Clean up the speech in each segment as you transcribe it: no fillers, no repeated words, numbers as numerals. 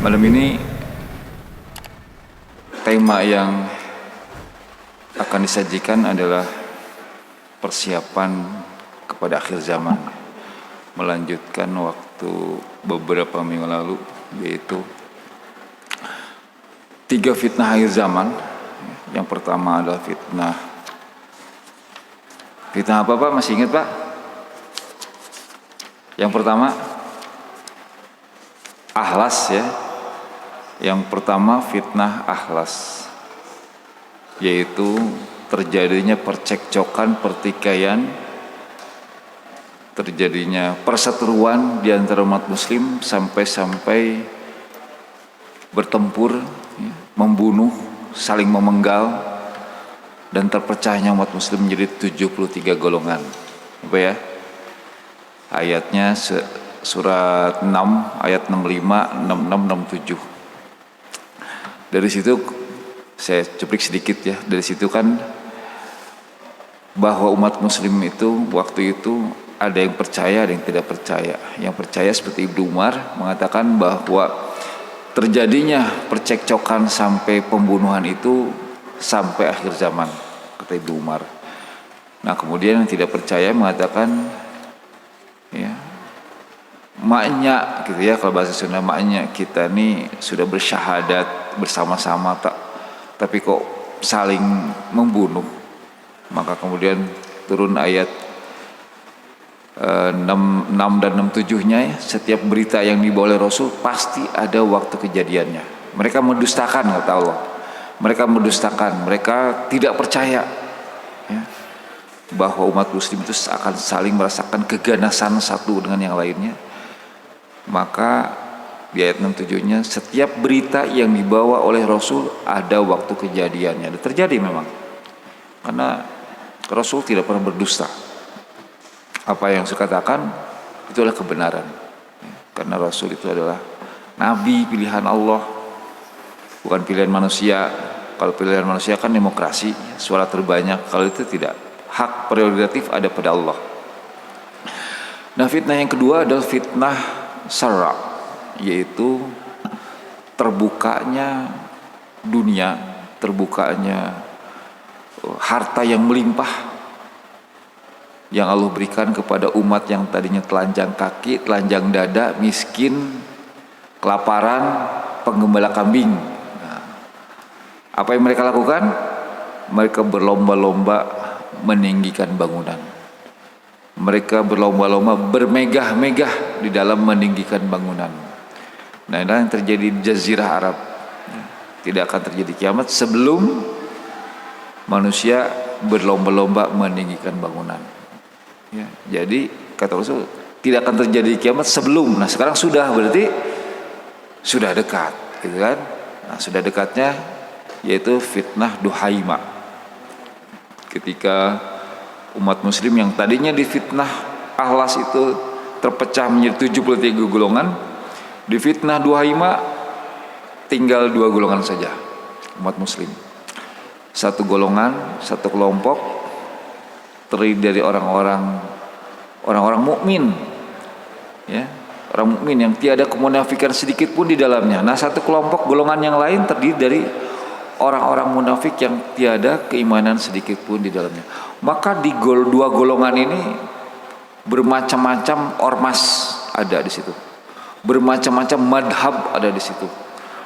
Malam ini tema yang akan disajikan adalah persiapan kepada akhir zaman, melanjutkan waktu beberapa minggu lalu, yaitu 3 fitnah akhir zaman. Yang pertama adalah fitnah apa Pak? Masih ingat Pak? Yang pertama ahlas ya. Yang pertama fitnah ahlas, yaitu terjadinya percekcokan, pertikaian, terjadinya perseteruan di antara umat muslim sampai bertempur, membunuh, saling memenggal, dan terpecahnya umat muslim menjadi 73 golongan. Apa ya? Ayatnya surat 6 ayat 65, 66, 67. Dari situ saya cuplik sedikit ya. Dari situ kan bahwa umat muslim itu waktu itu ada yang percaya, ada yang tidak percaya. Yang percaya seperti Ibnu Umar mengatakan bahwa terjadinya percekcokan sampai pembunuhan itu sampai akhir zaman, kata Ibnu Umar. Nah, kemudian yang tidak percaya mengatakan ya, maknya gitu ya, kalau bahasa Sunda maknya kita nih sudah bersyahadat bersama-sama tapi kok saling membunuh. Maka kemudian turun ayat 6 dan 67-nya ya, setiap berita yang dibawa oleh Rasul pasti ada waktu kejadiannya. Mereka mendustakan, kata Allah. Mereka mendustakan, mereka tidak percaya ya, bahwa umat muslim itu akan saling merasakan keganasan satu dengan yang lainnya. Maka di ayat 67-nya setiap berita yang dibawa oleh Rasul ada waktu kejadiannya. Dan terjadi memang, karena Rasul tidak pernah berdusta. Apa yang saya katakan itu adalah kebenaran, karena Rasul itu adalah Nabi pilihan Allah, bukan pilihan manusia. Kalau pilihan manusia kan demokrasi, suara terbanyak. Kalau itu tidak, hak prerogatif ada pada Allah. Nah, fitnah yang kedua adalah fitnah syarra, yaitu terbukanya dunia, terbukanya harta yang melimpah yang Allah berikan kepada umat yang tadinya telanjang kaki, telanjang dada, miskin, kelaparan, penggembala kambing. Nah, apa yang mereka lakukan? Mereka berlomba-lomba meninggikan bangunan. Mereka berlomba-lomba bermegah-megah di dalam meninggikan bangunan. Nah, ini yang terjadi di Jazirah Arab. Tidak akan terjadi kiamat sebelum manusia berlomba-lomba meninggikan bangunan. Ya, jadi kata Rasul tidak akan terjadi kiamat sebelum. Nah, sekarang sudah, berarti sudah dekat, gitu kan? Nah, sudah dekatnya yaitu fitnah Duhaima. Ketika umat muslim yang tadinya di fitnah ahlas itu terpecah menjadi 73 golongan, di fitnah Duhaima tinggal 2 golongan saja umat muslim. Satu golongan, satu kelompok terdiri dari orang-orang mukmin ya, orang mukmin yang tiada kemunafikan sedikit pun di dalamnya. Nah, satu kelompok golongan yang lain terdiri dari orang-orang munafik yang tiada keimanan sedikit pun di dalamnya. Maka di 2 golongan ini bermacam-macam ormas ada di situ, bermacam-macam madhab ada di situ,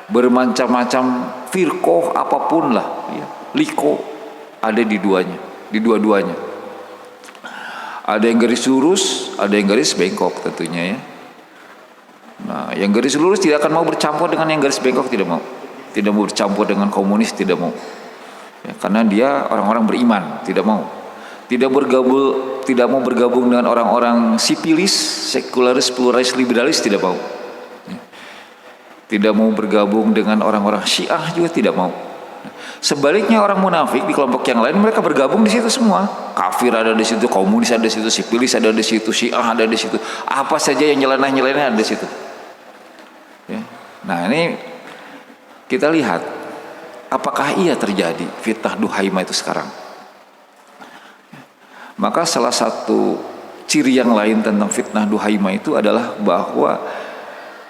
bermacam-macam firqoh apapun lah ya, liko ada di dua-duanya. Ada yang garis lurus, ada yang garis bengkok tentunya ya. Nah, yang garis lurus tidak akan mau bercampur dengan yang garis bengkok, tidak mau bercampur dengan komunis, tidak mau ya, karena dia orang-orang beriman, tidak mau bergabung dengan orang-orang sipilis, sekularis, pluralis, liberalis, tidak mau ya. Tidak mau bergabung dengan orang-orang Syiah juga tidak mau. Sebaliknya orang munafik di kelompok yang lain, mereka bergabung di situ semua. Kafir ada di situ, komunis ada di situ, sipilis ada di situ, Syiah ada di situ, apa saja yang nyeleneh-nyeleneh ada di situ ya. Nah, ini kita lihat apakah iya terjadi fitnah Duhaima itu sekarang. Maka salah satu ciri yang lain tentang fitnah Duhaimah itu adalah bahwa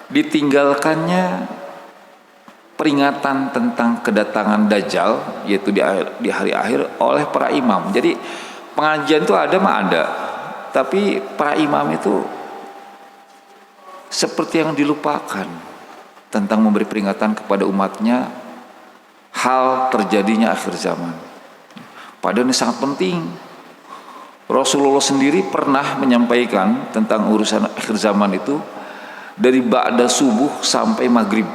ditinggalkannya peringatan tentang kedatangan Dajjal, yaitu di hari akhir, oleh para imam. Jadi pengajian itu ada mah ada, tapi para imam itu seperti yang dilupakan tentang memberi peringatan kepada umatnya hal terjadinya akhir zaman. Padahal ini sangat penting. Rasulullah sendiri pernah menyampaikan tentang urusan akhir zaman itu dari ba'da subuh sampai maghrib,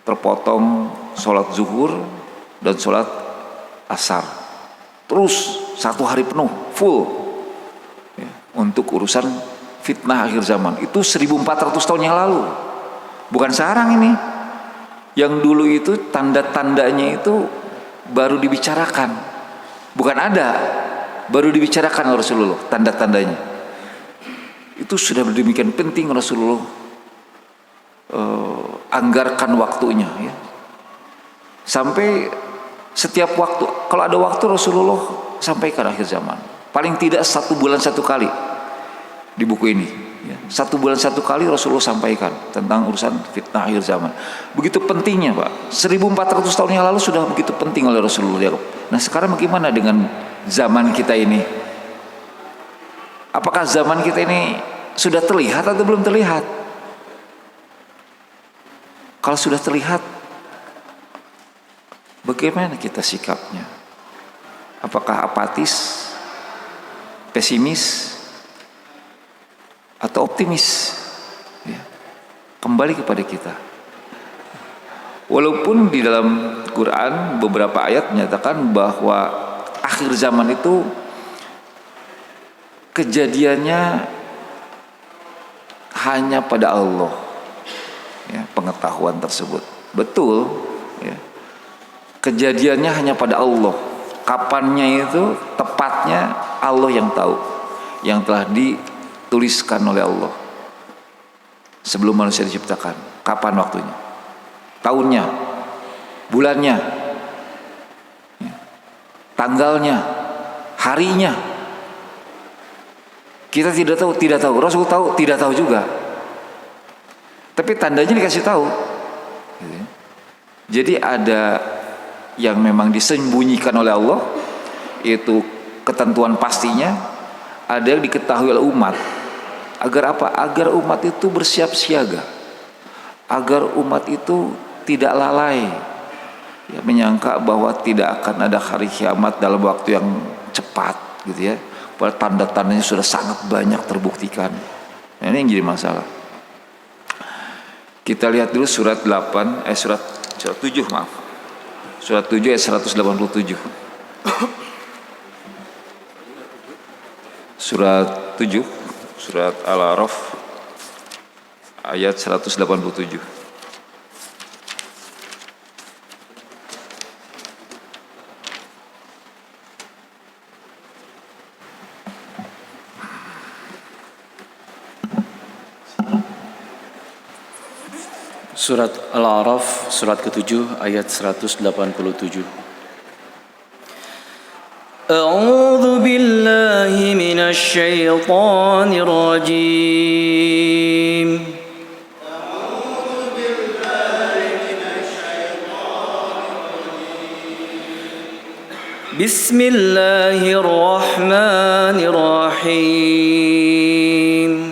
terpotong sholat zuhur dan sholat asar, terus 1 hari penuh full ya, untuk urusan fitnah akhir zaman. Itu 1400 tahun yang lalu, bukan sekarang ini. Yang dulu itu tanda-tandanya itu baru dibicarakan, bukan ada, baru dibicarakan oleh Rasulullah tanda-tandanya. Itu sudah demikian penting Rasulullah anggarkan waktunya ya. Sampai setiap waktu, kalau ada waktu Rasulullah sampaikan akhir zaman. Paling tidak 1 bulan 1 kali di buku ini ya. 1 bulan 1 kali Rasulullah sampaikan tentang urusan fitnah akhir zaman. Begitu pentingnya Pak. 1400 tahun yang lalu sudah begitu penting oleh Rasulullah. Nah sekarang bagaimana dengan zaman kita ini? Apakah zaman kita ini sudah terlihat atau belum terlihat? Kalau sudah terlihat, bagaimana kita sikapnya? Apakah apatis, pesimis, atau optimis? Ya. Kembali kepada kita. Walaupun di dalam Quran beberapa ayat menyatakan bahwa akhir zaman itu kejadiannya hanya pada Allah ya, pengetahuan tersebut betul ya. Kejadiannya hanya pada Allah, kapannya itu tepatnya Allah yang tahu, yang telah dituliskan oleh Allah sebelum manusia diciptakan. Kapan waktunya, tahunnya, bulannya ya, tanggalnya, harinya, kita tidak tahu. Rasul tahu, tidak tahu juga. Tapi tandanya dikasih tahu. Jadi ada yang memang disembunyikan oleh Allah, yaitu ketentuan pastinya. Ada yang diketahui oleh umat. Agar apa? Agar umat itu bersiap siaga. Agar umat itu tidak lalai ya, menyangka bahwa tidak akan ada hari kiamat dalam waktu yang cepat gitu ya. Padahal tanda-tandanya sudah sangat banyak terbuktikan. Nah, ini yang jadi masalah. Kita lihat dulu surat 7 maaf. Surat 7 ayat 187. Surat 7, surat Al-A'raf ayat 187. Surat Al-A'raf, surat ke-7 ayat 187. A'udzu billahi minasy syaithanir rajim. Bismillahirrahmanirrahim.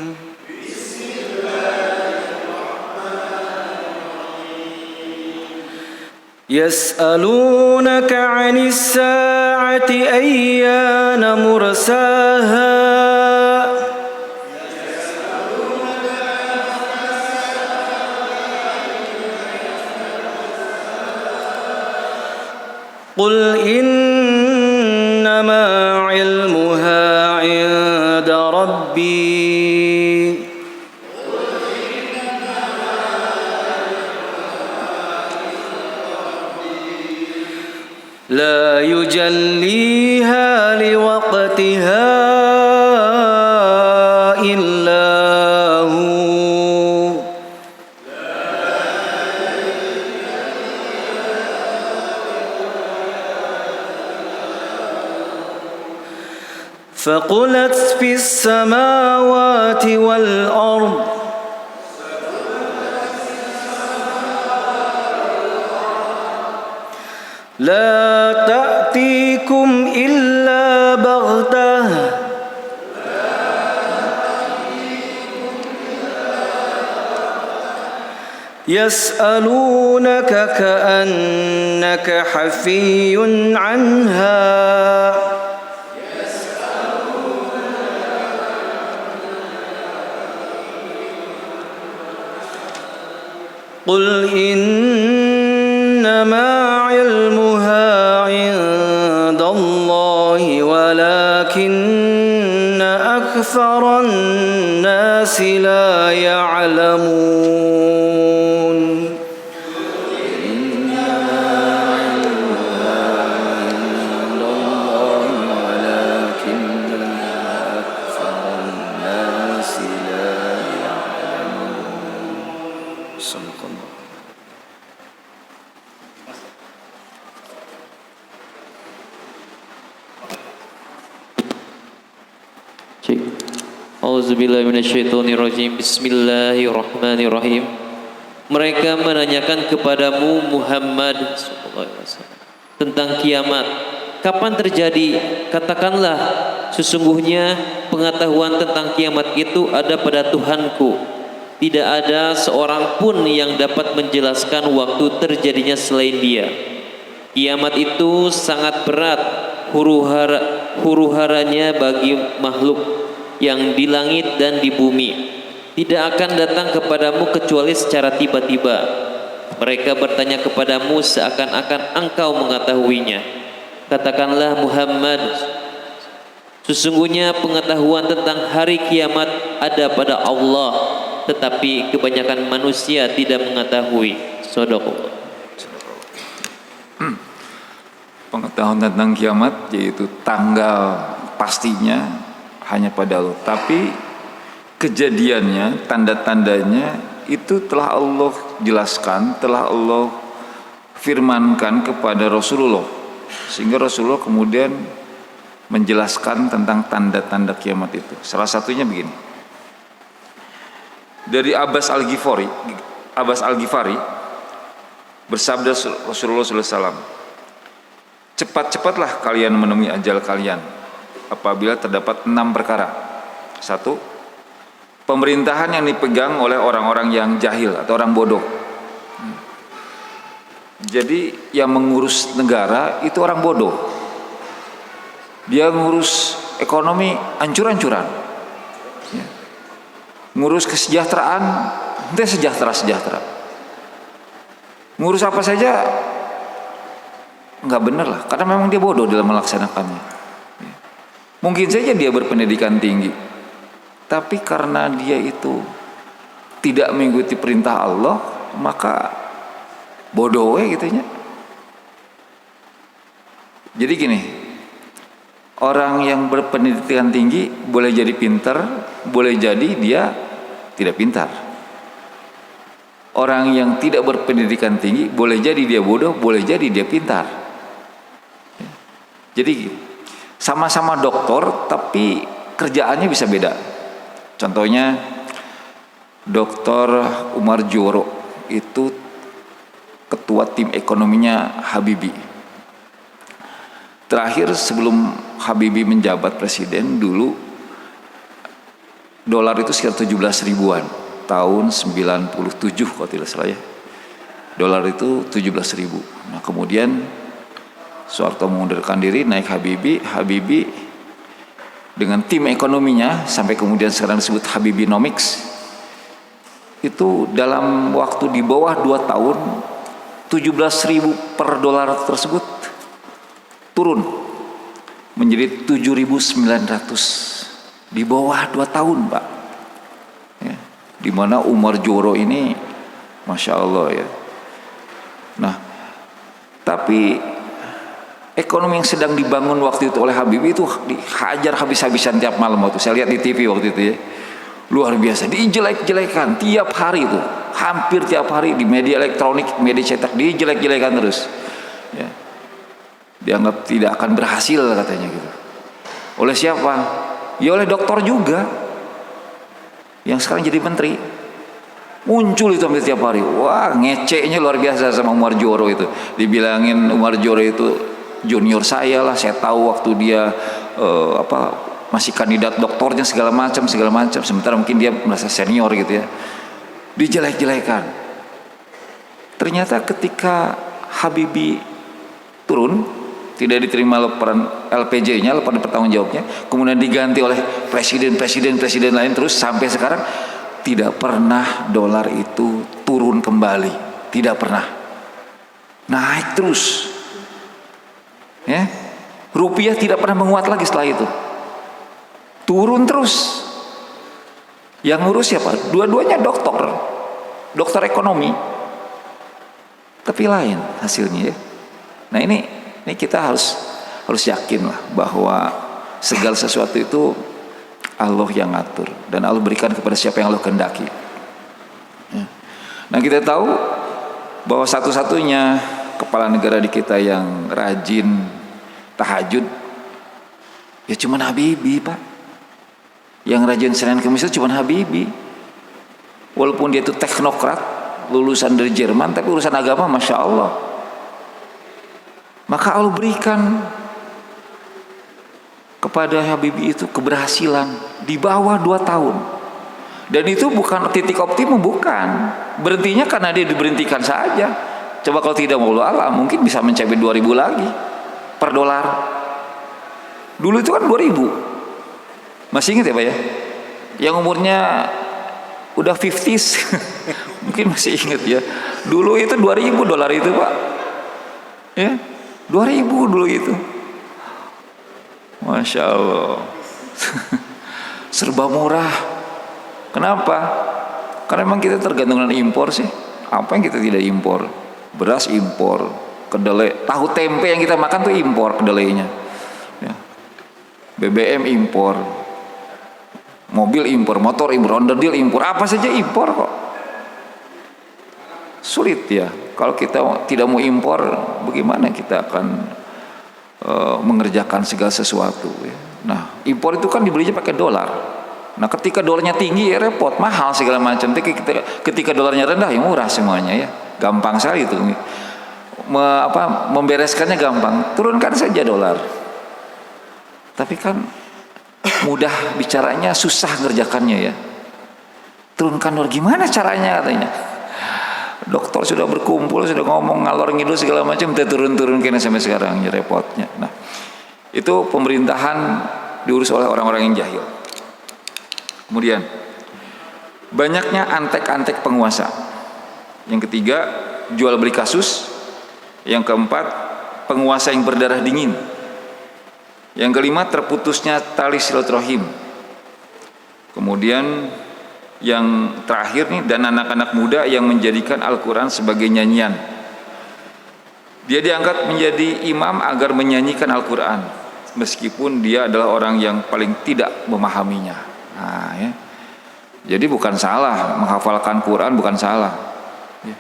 يسألونك عن الساعة أيان مرساها قل إنما علمها عند ربي لا يجليها لوقتها إلا هو فقلت في السماوات والأرض لا تأتيكم إلا بغتة يسألونك كأنك حفي عنها قل إنما علمها عند الله ولكن أكثر الناس لا يعلمون Auzubillahiminasyaitonirrajim. Bismillahirrahmanirrahim. Mereka menanyakan kepadamu Muhammad tentang kiamat. Kapan terjadi? Katakanlah, sesungguhnya pengetahuan tentang kiamat itu ada pada Tuhanku. Tidak ada seorang pun yang dapat menjelaskan waktu terjadinya selain Dia. Kiamat itu sangat berat huru-haranya bagi makhluk yang di langit dan di bumi. Tidak akan datang kepadamu kecuali secara tiba-tiba. Mereka bertanya kepadamu seakan-akan engkau mengetahuinya. Katakanlah Muhammad, sesungguhnya pengetahuan tentang hari kiamat ada pada Allah, tetapi kebanyakan manusia tidak mengetahui. Shadaqallah. Pengetahuan tentang kiamat yaitu tanggal pastinya hanya pada Allah, tapi kejadiannya, tanda-tandanya itu telah Allah jelaskan, telah Allah firmankan kepada Rasulullah, sehingga Rasulullah kemudian menjelaskan tentang tanda-tanda kiamat itu. Salah satunya begini, dari Abbas Al-Ghifari bersabda Rasulullah SAW, cepat-cepatlah kalian menemui ajal kalian apabila terdapat 6 perkara. 1. Pemerintahan yang dipegang oleh orang-orang yang jahil atau orang bodoh. Jadi yang mengurus negara itu orang bodoh. Dia ngurus ekonomi ancur-ancuran. Ngurus kesejahteraan, dia sejahtera. Ngurus apa saja nggak benar lah, karena memang dia bodoh dalam melaksanakannya. Mungkin saja dia berpendidikan tinggi, tapi karena dia itu tidak mengikuti perintah Allah, maka bodoh gitunya. Jadi gini, orang yang berpendidikan tinggi boleh jadi pintar, boleh jadi dia tidak pintar. Orang yang tidak berpendidikan tinggi boleh jadi dia bodoh, boleh jadi dia pintar. Jadi sama-sama doktor tapi kerjaannya bisa beda. Contohnya Dr. Umar Juro itu ketua tim ekonominya Habibie. Terakhir sebelum Habibie menjabat presiden dulu, dolar itu sekitar 17 ribuan tahun 97 kalau tidak salah ya. Dolar itu 17 ribu. Nah kemudian Soeharto mengundurkan diri, naik Habibie dengan tim ekonominya sampai kemudian sekarang disebut Habibienomics. Itu dalam waktu di bawah 2 tahun 17.000 per dolar tersebut turun menjadi 7.900 di bawah 2 tahun, Pak. Ya, di mana Umar Juro ini Masya Allah ya. Nah, tapi ekonomi yang sedang dibangun waktu itu oleh Habibie itu dihajar habis-habisan tiap malam waktu saya lihat di TV waktu itu ya. Luar biasa, dijelek-jelekan tiap hari itu, hampir tiap hari di media elektronik, media cetak dijelek-jelekan terus. Ya. Dianggap tidak akan berhasil katanya gitu. Oleh siapa? Ya oleh dokter juga, yang sekarang jadi menteri. Muncul itu hampir tiap hari. Wah, ngeceknya luar biasa sama Umar Joro itu. Dibilangin Umar Joro itu junior saya lah. Saya tahu waktu dia masih kandidat doktornya segala macam. Sementara mungkin dia merasa senior gitu ya. Dijelek-jelekan. Ternyata ketika Habibie turun, tidak diterima laporan LPJ-nya, laporan pertanggungjawabnya, kemudian diganti oleh presiden lain, terus sampai sekarang tidak pernah dolar itu turun kembali, tidak pernah, naik terus, ya. Rupiah tidak pernah menguat lagi setelah itu, turun terus. Yang ngurus siapa? Dua-duanya dokter ekonomi, tapi lain hasilnya ya. Nah ini kita harus yakin lah bahwa segala sesuatu itu Allah yang ngatur, dan Allah berikan kepada siapa yang Allah kehendaki. Nah kita tahu bahwa satu-satunya kepala negara di kita yang rajin tahajud ya cuma Habibie, Pak. Yang rajin Senin Kamis itu cuma Habibie. Walaupun dia itu teknokrat, lulusan dari Jerman, tapi urusan agama Masya Allah. Maka Allah berikan kepada Habibie itu keberhasilan di bawah 2 tahun. Dan itu bukan titik optimum, bukan. Berhentinya karena dia diberhentikan saja. Coba kalau tidak mau Allah, mungkin bisa mencapai 2.000 lagi per dolar. Dulu itu kan 2.000. Masih ingat ya Pak ya? Yang umurnya udah 50s mungkin masih ingat ya. Dulu itu 2.000 dolar itu Pak. Ya, 2.000 dulu itu. Masya Allah. Serba murah. Kenapa? Karena memang kita tergantung dengan impor sih. Apa yang kita tidak impor? Beras impor, kedelai, tahu tempe yang kita makan tuh impor kedelainya. Ya. BBM impor, mobil impor, motor impor, onderdil impor, apa saja impor kok. Sulit ya. Kalau kita tidak mau impor, bagaimana kita akan mengerjakan segala sesuatu ya. Nah impor itu kan dibelinya pakai dolar. Nah ketika dolarnya tinggi ya repot, mahal segala macam. Ketika dolarnya rendah ya murah semuanya ya, gampang sekali itu. Membereskannya gampang, turunkan saja dolar. Tapi kan mudah bicaranya, susah ngerjakannya ya. Turunkan dolar, gimana caranya katanya. Dokter sudah berkumpul, sudah ngomong ngalor ngidul segala macam, kita turun kena sampai sekarang ya repotnya. Nah, itu pemerintahan diurus oleh orang-orang yang jahil. Kemudian banyaknya antek-antek penguasa. Yang ketiga, jual beli kasus. Yang keempat, penguasa yang berdarah dingin. Yang kelima, terputusnya tali silaturahim. Kemudian yang terakhir nih, dan anak-anak muda yang menjadikan Al-Quran sebagai nyanyian. Dia diangkat menjadi imam agar menyanyikan Al-Quran, meskipun dia adalah orang yang paling tidak memahaminya. Nah, ya. Jadi bukan salah menghafalkan Quran, bukan salah. Ya.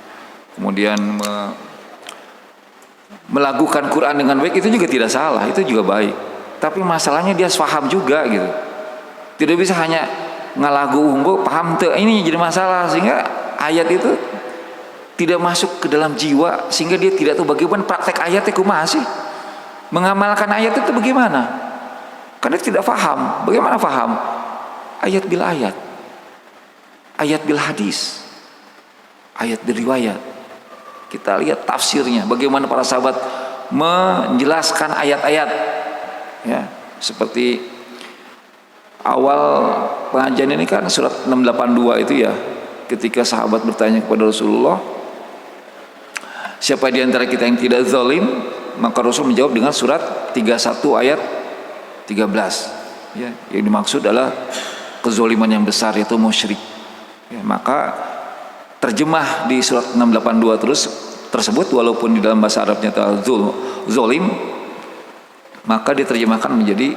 Kemudian melakukan Quran dengan baik itu juga tidak salah, itu juga baik. Tapi masalahnya dia paham juga gitu. Tidak bisa hanya ngalagu unggul paham tuh, ini jadi masalah, sehingga ayat itu tidak masuk ke dalam jiwa, sehingga dia tidak tahu bagaimana praktek ayatnya kumaha sih, mengamalkan ayat itu bagaimana, karena tidak paham. Bagaimana paham ayat bil ayat, ayat bil hadis, ayat bil riwayat. Kita lihat tafsirnya, bagaimana para sahabat menjelaskan ayat-ayat ya. Seperti awal pengajian ini kan surat 682 itu ya, ketika sahabat bertanya kepada Rasulullah, siapa di antara kita yang tidak zalim? Maka Rasul menjawab dengan surat 31 ayat 13 ya, yang dimaksud adalah kezaliman yang besar, yaitu musyrik ya. Maka terjemah di surat 682 tersebut, walaupun di dalam bahasa Arabnya zalim, maka diterjemahkan menjadi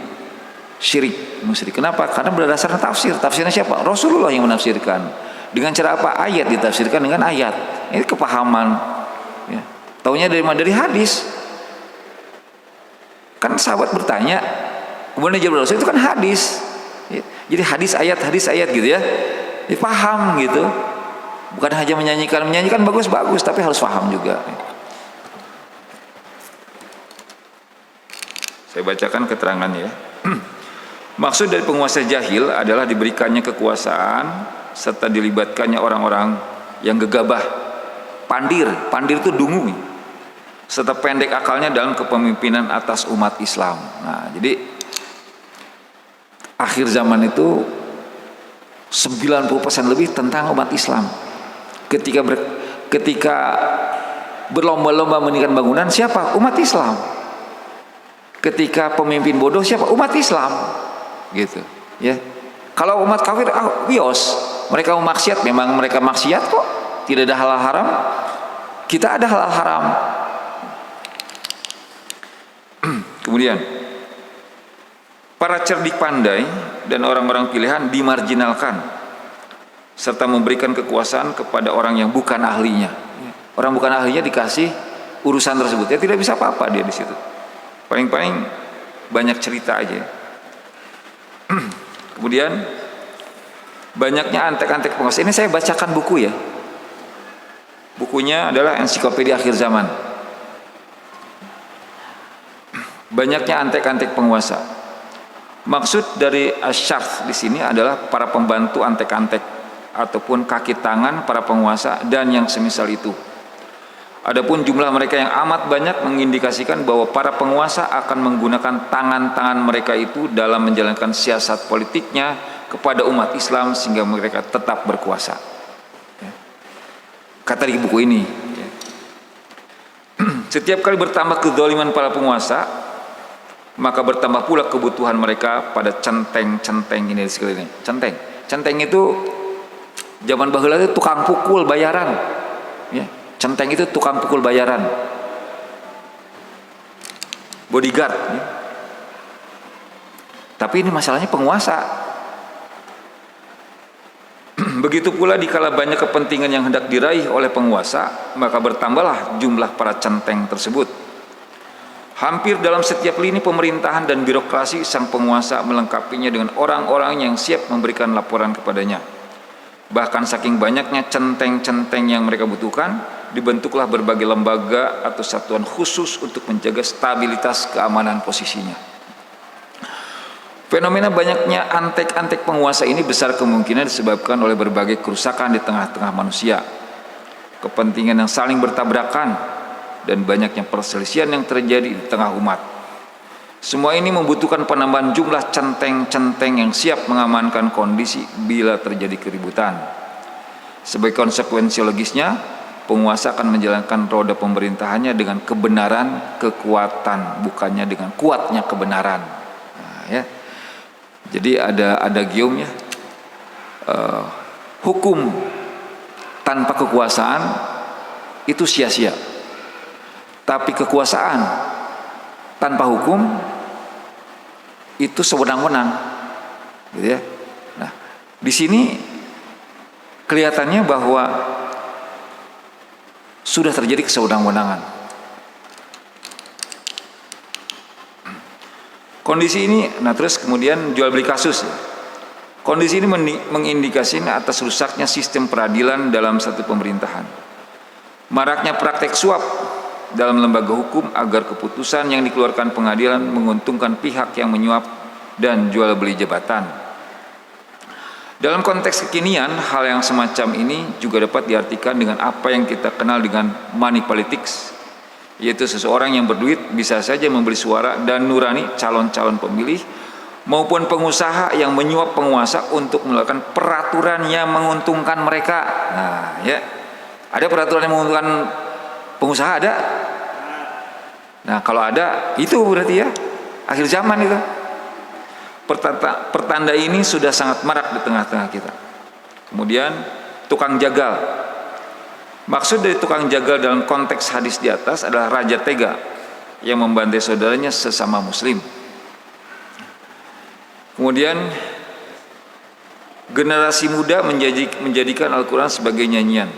syirik, musyrik. Kenapa? Karena berdasarkan tafsir. Tafsirnya siapa? Rasulullah yang menafsirkan. Dengan cara apa? Ayat ditafsirkan dengan ayat. Ini kepahaman ya. Taunya dari mana? Dari hadis. Kan sahabat bertanya, Kemudian Jabrul Rasul itu kan hadis. Ya. Jadi hadis ayat gitu ya. Paham gitu. Bukan hanya menyanyikan bagus-bagus, tapi harus paham juga. Saya bacakan keterangannya ya. Maksud dari penguasa jahil adalah diberikannya kekuasaan serta dilibatkannya orang-orang yang gegabah, pandir itu dungu, serta pendek akalnya dalam kepemimpinan atas umat Islam. Nah, jadi akhir zaman itu 90% lebih tentang umat Islam. Ketika berlomba-lomba mendirikan bangunan, siapa? Umat Islam. Ketika pemimpin bodoh, siapa? Umat Islam. Gitu, ya. Kalau umat kafir, bios. Mereka mau maksiat, memang mereka maksiat kok. Tidak ada halal haram. Kita ada halal haram. Kemudian, para cerdik pandai dan orang-orang pilihan dimarginalkan serta memberikan kekuasaan kepada orang yang bukan ahlinya. Orang bukan ahlinya dikasih urusan tersebut, ya tidak bisa apa-apa dia di situ. Paling-paling banyak cerita aja. Kemudian banyaknya antek-antek penguasa. Ini saya bacakan buku ya. Bukunya adalah Ensiklopedia Akhir Zaman. Banyaknya antek-antek penguasa. Maksud dari asyarf di sini adalah para pembantu antek-antek ataupun kaki tangan para penguasa dan yang semisal itu. Adapun jumlah mereka yang amat banyak mengindikasikan bahwa para penguasa akan menggunakan tangan-tangan mereka itu dalam menjalankan siasat politiknya kepada umat Islam sehingga mereka tetap berkuasa. Kata di buku ini, setiap kali bertambah kezaliman para penguasa, maka bertambah pula kebutuhan mereka pada centeng-centeng ini di sekeliling. Centeng itu zaman baheula itu tukang pukul bayaran, ya. Centeng itu tukang pukul bayaran, bodyguard ya. Tapi ini masalahnya penguasa. Begitu pula dikala banyak kepentingan yang hendak diraih oleh penguasa, maka bertambahlah jumlah para centeng tersebut. Hampir dalam setiap lini pemerintahan dan birokrasi, sang penguasa melengkapinya dengan orang-orang yang siap memberikan laporan kepadanya. Bahkan saking banyaknya centeng-centeng yang mereka butuhkan, dibentuklah berbagai lembaga atau satuan khusus untuk menjaga stabilitas keamanan posisinya. Fenomena banyaknya antek-antek penguasa ini besar kemungkinan disebabkan oleh berbagai kerusakan di tengah-tengah manusia, kepentingan yang saling bertabrakan, dan banyaknya perselisihan yang terjadi di tengah umat. Semua ini membutuhkan penambahan jumlah centeng-centeng yang siap mengamankan kondisi bila terjadi keributan. Sebagai konsekuensi logisnya, penguasa akan menjalankan roda pemerintahannya dengan kebenaran, kekuatan, bukannya dengan kuatnya kebenaran. Nah, ya. Jadi ada giumnya. Hukum tanpa kekuasaan itu sia-sia. Tapi kekuasaan tanpa hukum itu sewenang-wenang, gitu ya. Nah, di sini kelihatannya bahwa sudah terjadi kesewenang-wenangan. Kondisi ini, nah terus kemudian jual beli kasus. Ya. Kondisi ini mengindikasikan atas rusaknya sistem peradilan dalam satu pemerintahan. Maraknya praktek suap dalam lembaga hukum agar keputusan yang dikeluarkan pengadilan menguntungkan pihak yang menyuap dan jual beli jabatan. Dalam konteks kekinian, hal yang semacam ini juga dapat diartikan dengan apa yang kita kenal dengan money politics, yaitu seseorang yang berduit bisa saja membeli suara dan nurani calon-calon pemilih maupun pengusaha yang menyuap penguasa untuk melakukan peraturan yang menguntungkan mereka. Nah, ya. Ada peraturan yang menguntungkan pengusaha, ada. Nah, kalau ada, itu berarti ya akhir zaman itu. Pertanda ini sudah sangat marak di tengah-tengah kita. Kemudian tukang jagal. Maksud dari tukang jagal dalam konteks hadis di atas adalah raja tega yang membantai saudaranya sesama muslim. Kemudian generasi muda menjadikan Al-Quran sebagai nyanyian.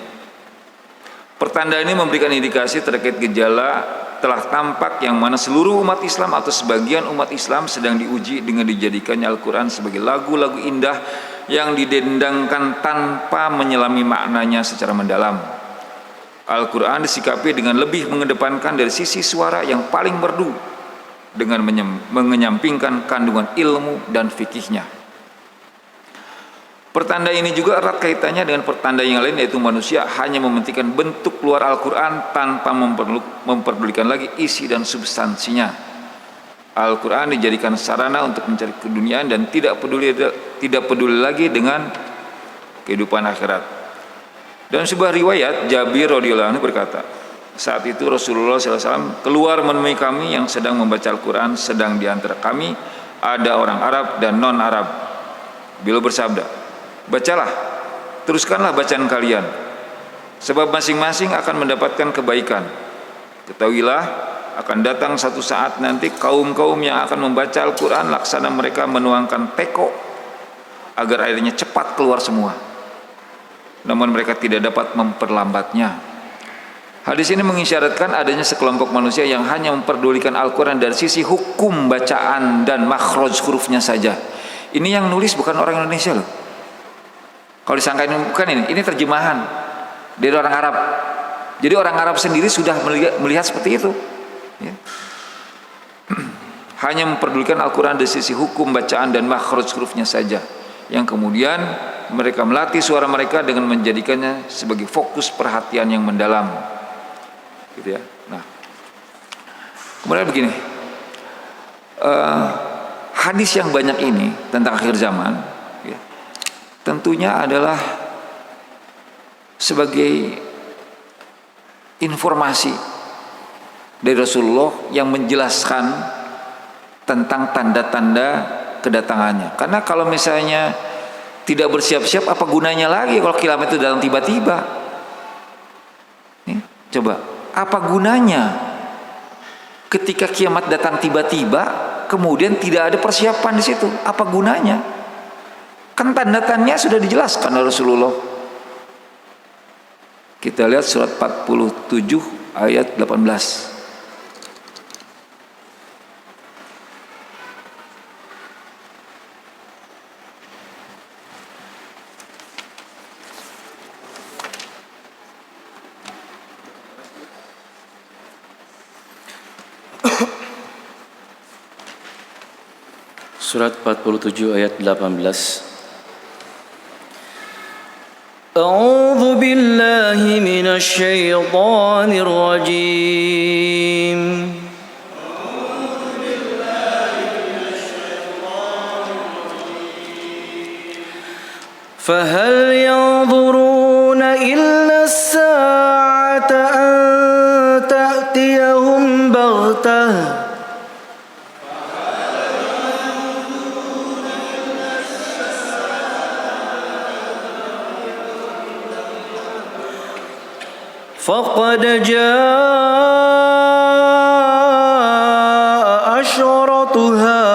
Pertanda ini memberikan indikasi terkait gejala telah tampak yang mana seluruh umat Islam atau sebagian umat Islam sedang diuji dengan dijadikannya Al-Quran sebagai lagu-lagu indah yang didendangkan tanpa menyelami maknanya secara mendalam. Al-Quran disikapi dengan lebih mengedepankan dari sisi suara yang paling merdu dengan mengenyampingkan kandungan ilmu dan fikihnya. Pertanda ini juga erat kaitannya dengan pertanda yang lain, yaitu manusia hanya mementingkan bentuk luar Al-Quran tanpa memperdulikan lagi isi dan substansinya. Al-Quran dijadikan sarana untuk mencari keduniaan dan tidak peduli lagi dengan kehidupan akhirat. Dalam sebuah riwayat, Jabir radhiyallahu anhu berkata, saat itu Rasulullah SAW keluar menemui kami yang sedang membaca Al-Quran. Sedang di antara kami ada orang Arab dan non-Arab. Beliau bersabda, bacalah, teruskanlah bacaan kalian, sebab masing-masing akan mendapatkan kebaikan. Ketahuilah, akan datang satu saat nanti kaum-kaum yang akan membaca Al-Quran laksana mereka menuangkan teko agar airnya cepat keluar semua, namun mereka tidak dapat memperlambatnya. Hadis ini mengisyaratkan adanya sekelompok manusia yang hanya memperdulikan Al-Quran dari sisi hukum bacaan dan makhraj hurufnya saja. Ini yang nulis bukan orang Indonesia loh. Kalau disangka ini bukan, ini terjemahan dari orang Arab. Jadi orang Arab sendiri sudah melihat seperti itu, ya. Hanya memperdulikan Al-Quran dari sisi hukum bacaan dan makhraj hurufnya saja, yang kemudian mereka melatih suara mereka dengan menjadikannya sebagai fokus perhatian yang mendalam, gitu ya. Nah, kemudian begini, hadis yang banyak ini tentang akhir zaman, ya, tentunya adalah sebagai informasi dari Rasulullah yang menjelaskan tentang tanda-tanda kedatangannya. Karena kalau misalnya tidak bersiap-siap, apa gunanya lagi kalau kiamat itu datang tiba-tiba? Nih, coba, apa gunanya ketika kiamat datang tiba-tiba kemudian tidak ada persiapan di situ? Apa gunanya? Kan tanda-tandanya sudah dijelaskan oleh Rasulullah. Kita lihat surat 47 ayat 18. Surat 47 ayat 18. A'udzu billahi minasy syaithanir rajim. فهل ينظرون إلا الساعة أن تأتيهم بغتة فقد جاء أشرطها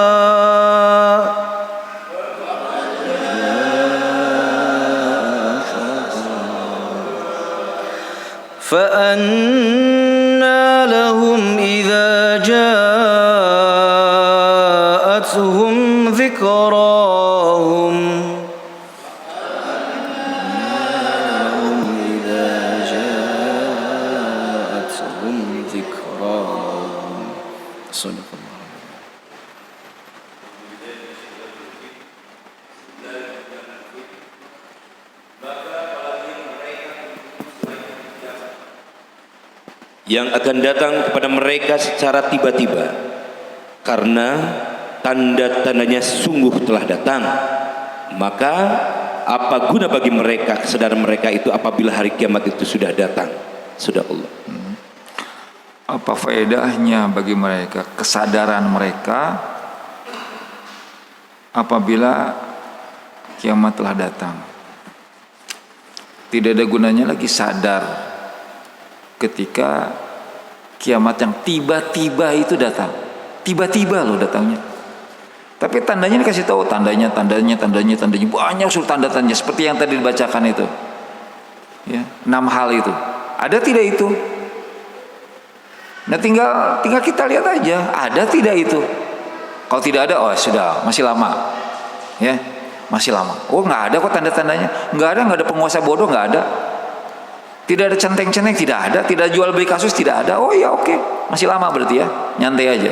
فأنى لهم إذا جاءتهم ذكراهم yang akan datang kepada mereka secara tiba-tiba, karena tanda-tandanya sungguh telah datang. Maka apa guna bagi mereka kesadaran mereka itu apabila hari kiamat itu sudah datang? Sudah Allah. Apa faedahnya bagi mereka kesadaran mereka apabila kiamat telah datang? Tidak ada gunanya lagi sadar ketika kiamat yang tiba-tiba itu datang. Tiba-tiba loh datangnya. Tapi tandanya dikasih tahu, tandanya banyak sudah tanda-tandanya seperti yang tadi dibacakan itu. Ya, 6 hal itu. Ada tidak itu? Nah tinggal kita lihat aja, ada tidak itu. Kalau tidak ada, oh sudah, masih lama, ya, masih lama. Oh nggak ada kok tanda-tandanya, nggak ada penguasa bodoh, nggak ada. Tidak ada centeng-centeng, tidak ada. Tidak jual beli kasus, tidak ada. Oh ya oke, masih lama berarti ya, nyantai aja.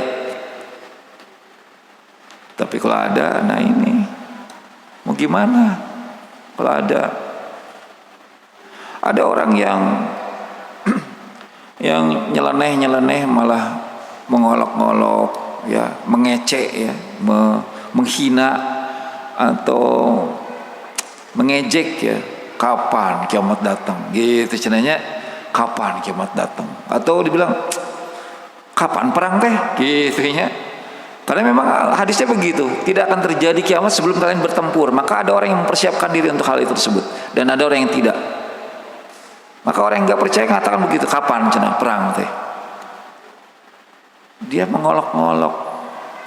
Tapi kalau ada, nah ini mau gimana? Kalau ada orang yang nyeleneh malah mengolok-olok, ya, mengecek, ya, menghina atau mengejek, ya. Kapan kiamat datang? Gitu cenanya, kapan kiamat datang? Atau dibilang kapan perang teh? Gitu ya. Karena memang hadisnya begitu, tidak akan terjadi kiamat sebelum kalian bertempur. Maka ada orang yang mempersiapkan diri untuk hal itu tersebut, dan ada orang yang tidak. Maka orang yang nggak percaya mengatakan begitu, kapan cenah perang teh? Dia mengolok-olok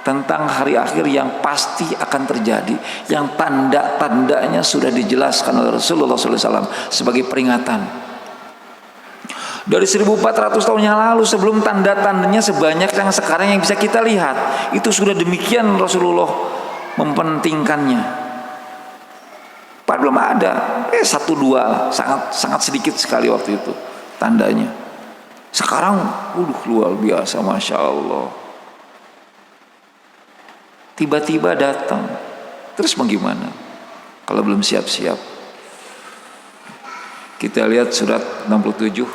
tentang hari akhir yang pasti akan terjadi, yang tanda-tandanya sudah dijelaskan oleh Rasulullah SAW sebagai peringatan. Dari 1400 tahun yang lalu, sebelum tanda-tandanya sebanyak yang sekarang yang bisa kita lihat, itu sudah demikian Rasulullah mempentingkannya. Padahal belum ada, 1-2, sangat sedikit sekali waktu itu tandanya. Sekarang, luar biasa, masya Allah. Tiba-tiba datang, terus bagaimana? Kalau belum siap-siap. Kita lihat surat 67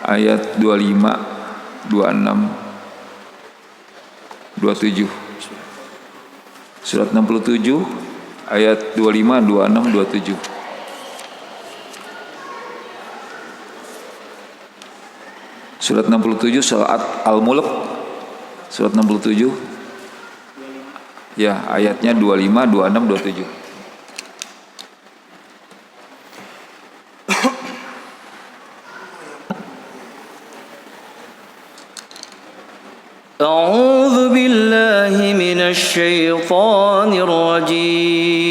ayat 25, 26, 27. Surat 67 ayat 25, 26, 27. Surat 67 surat Al-Mulk, surat 67, ya, ayatnya 25, 26, 27. أعوذ بالله من الشيطان الرجيم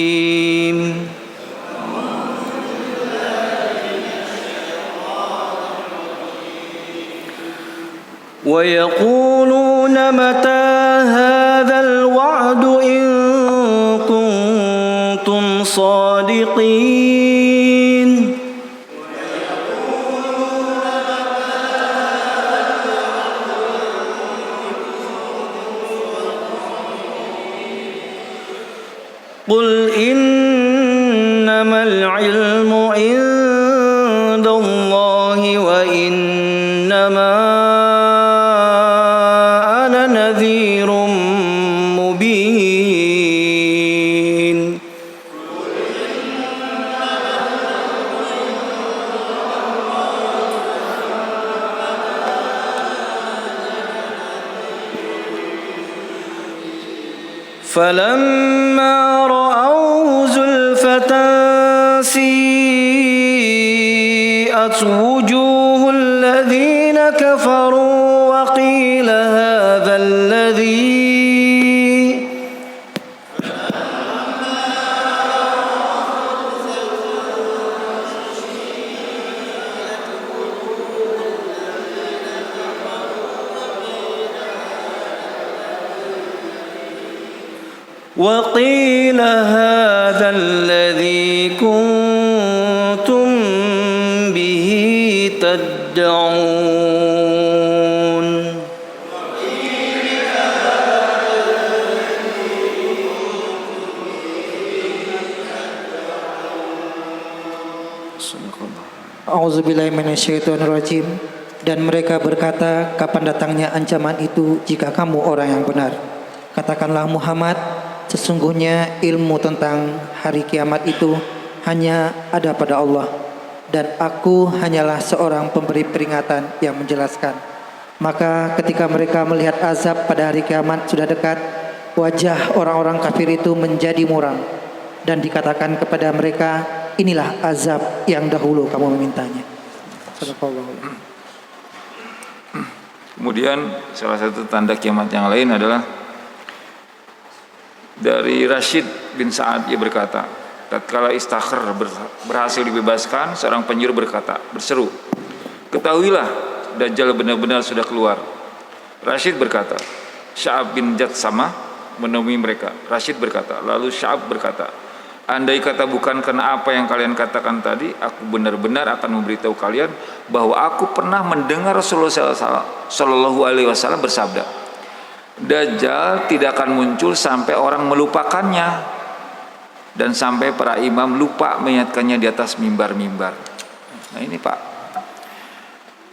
ويقولون متى هذا الوعد إن كنتم صادقين قل إنما العلم عند الله وإنما أنا نذير مبين فلما رأوه زلفة سيئت وجوه الذين كفروا وقيل هذا الذي وقيل هذا الذي كنتم به تدعون A'udzubillahi minasyaitonirrajim. Dan mereka berkata, kapan datangnya ancaman itu jika kamu orang yang benar? Katakanlah Muhammad, sesungguhnya ilmu tentang hari kiamat itu hanya ada pada Allah, dan aku hanyalah seorang pemberi peringatan yang menjelaskan. Maka ketika mereka melihat azab pada hari kiamat sudah dekat, wajah orang-orang kafir itu menjadi muram, dan dikatakan kepada mereka, inilah azab yang dahulu kamu memintanya. Kemudian salah satu tanda kiamat yang lain adalah dari Rashid bin Sa'ad, ia berkata, tatkala Istakhir berhasil dibebaskan, seorang penyuruh berkata, berseru, Ketahuilah, Dajjal benar-benar sudah keluar. Rashid berkata, Sya'ab bin Jatsama menemui mereka. Rashid berkata, lalu Sya'ab berkata, andai kata bukan karena apa yang kalian katakan tadi, aku benar-benar akan memberitahu kalian bahwa aku pernah mendengar Rasulullah Shallallahu Alaihi Wasallam bersabda, Dajjal tidak akan muncul sampai orang melupakannya dan sampai para imam lupa mengingatkannya di atas mimbar-mimbar. Nah ini Pak,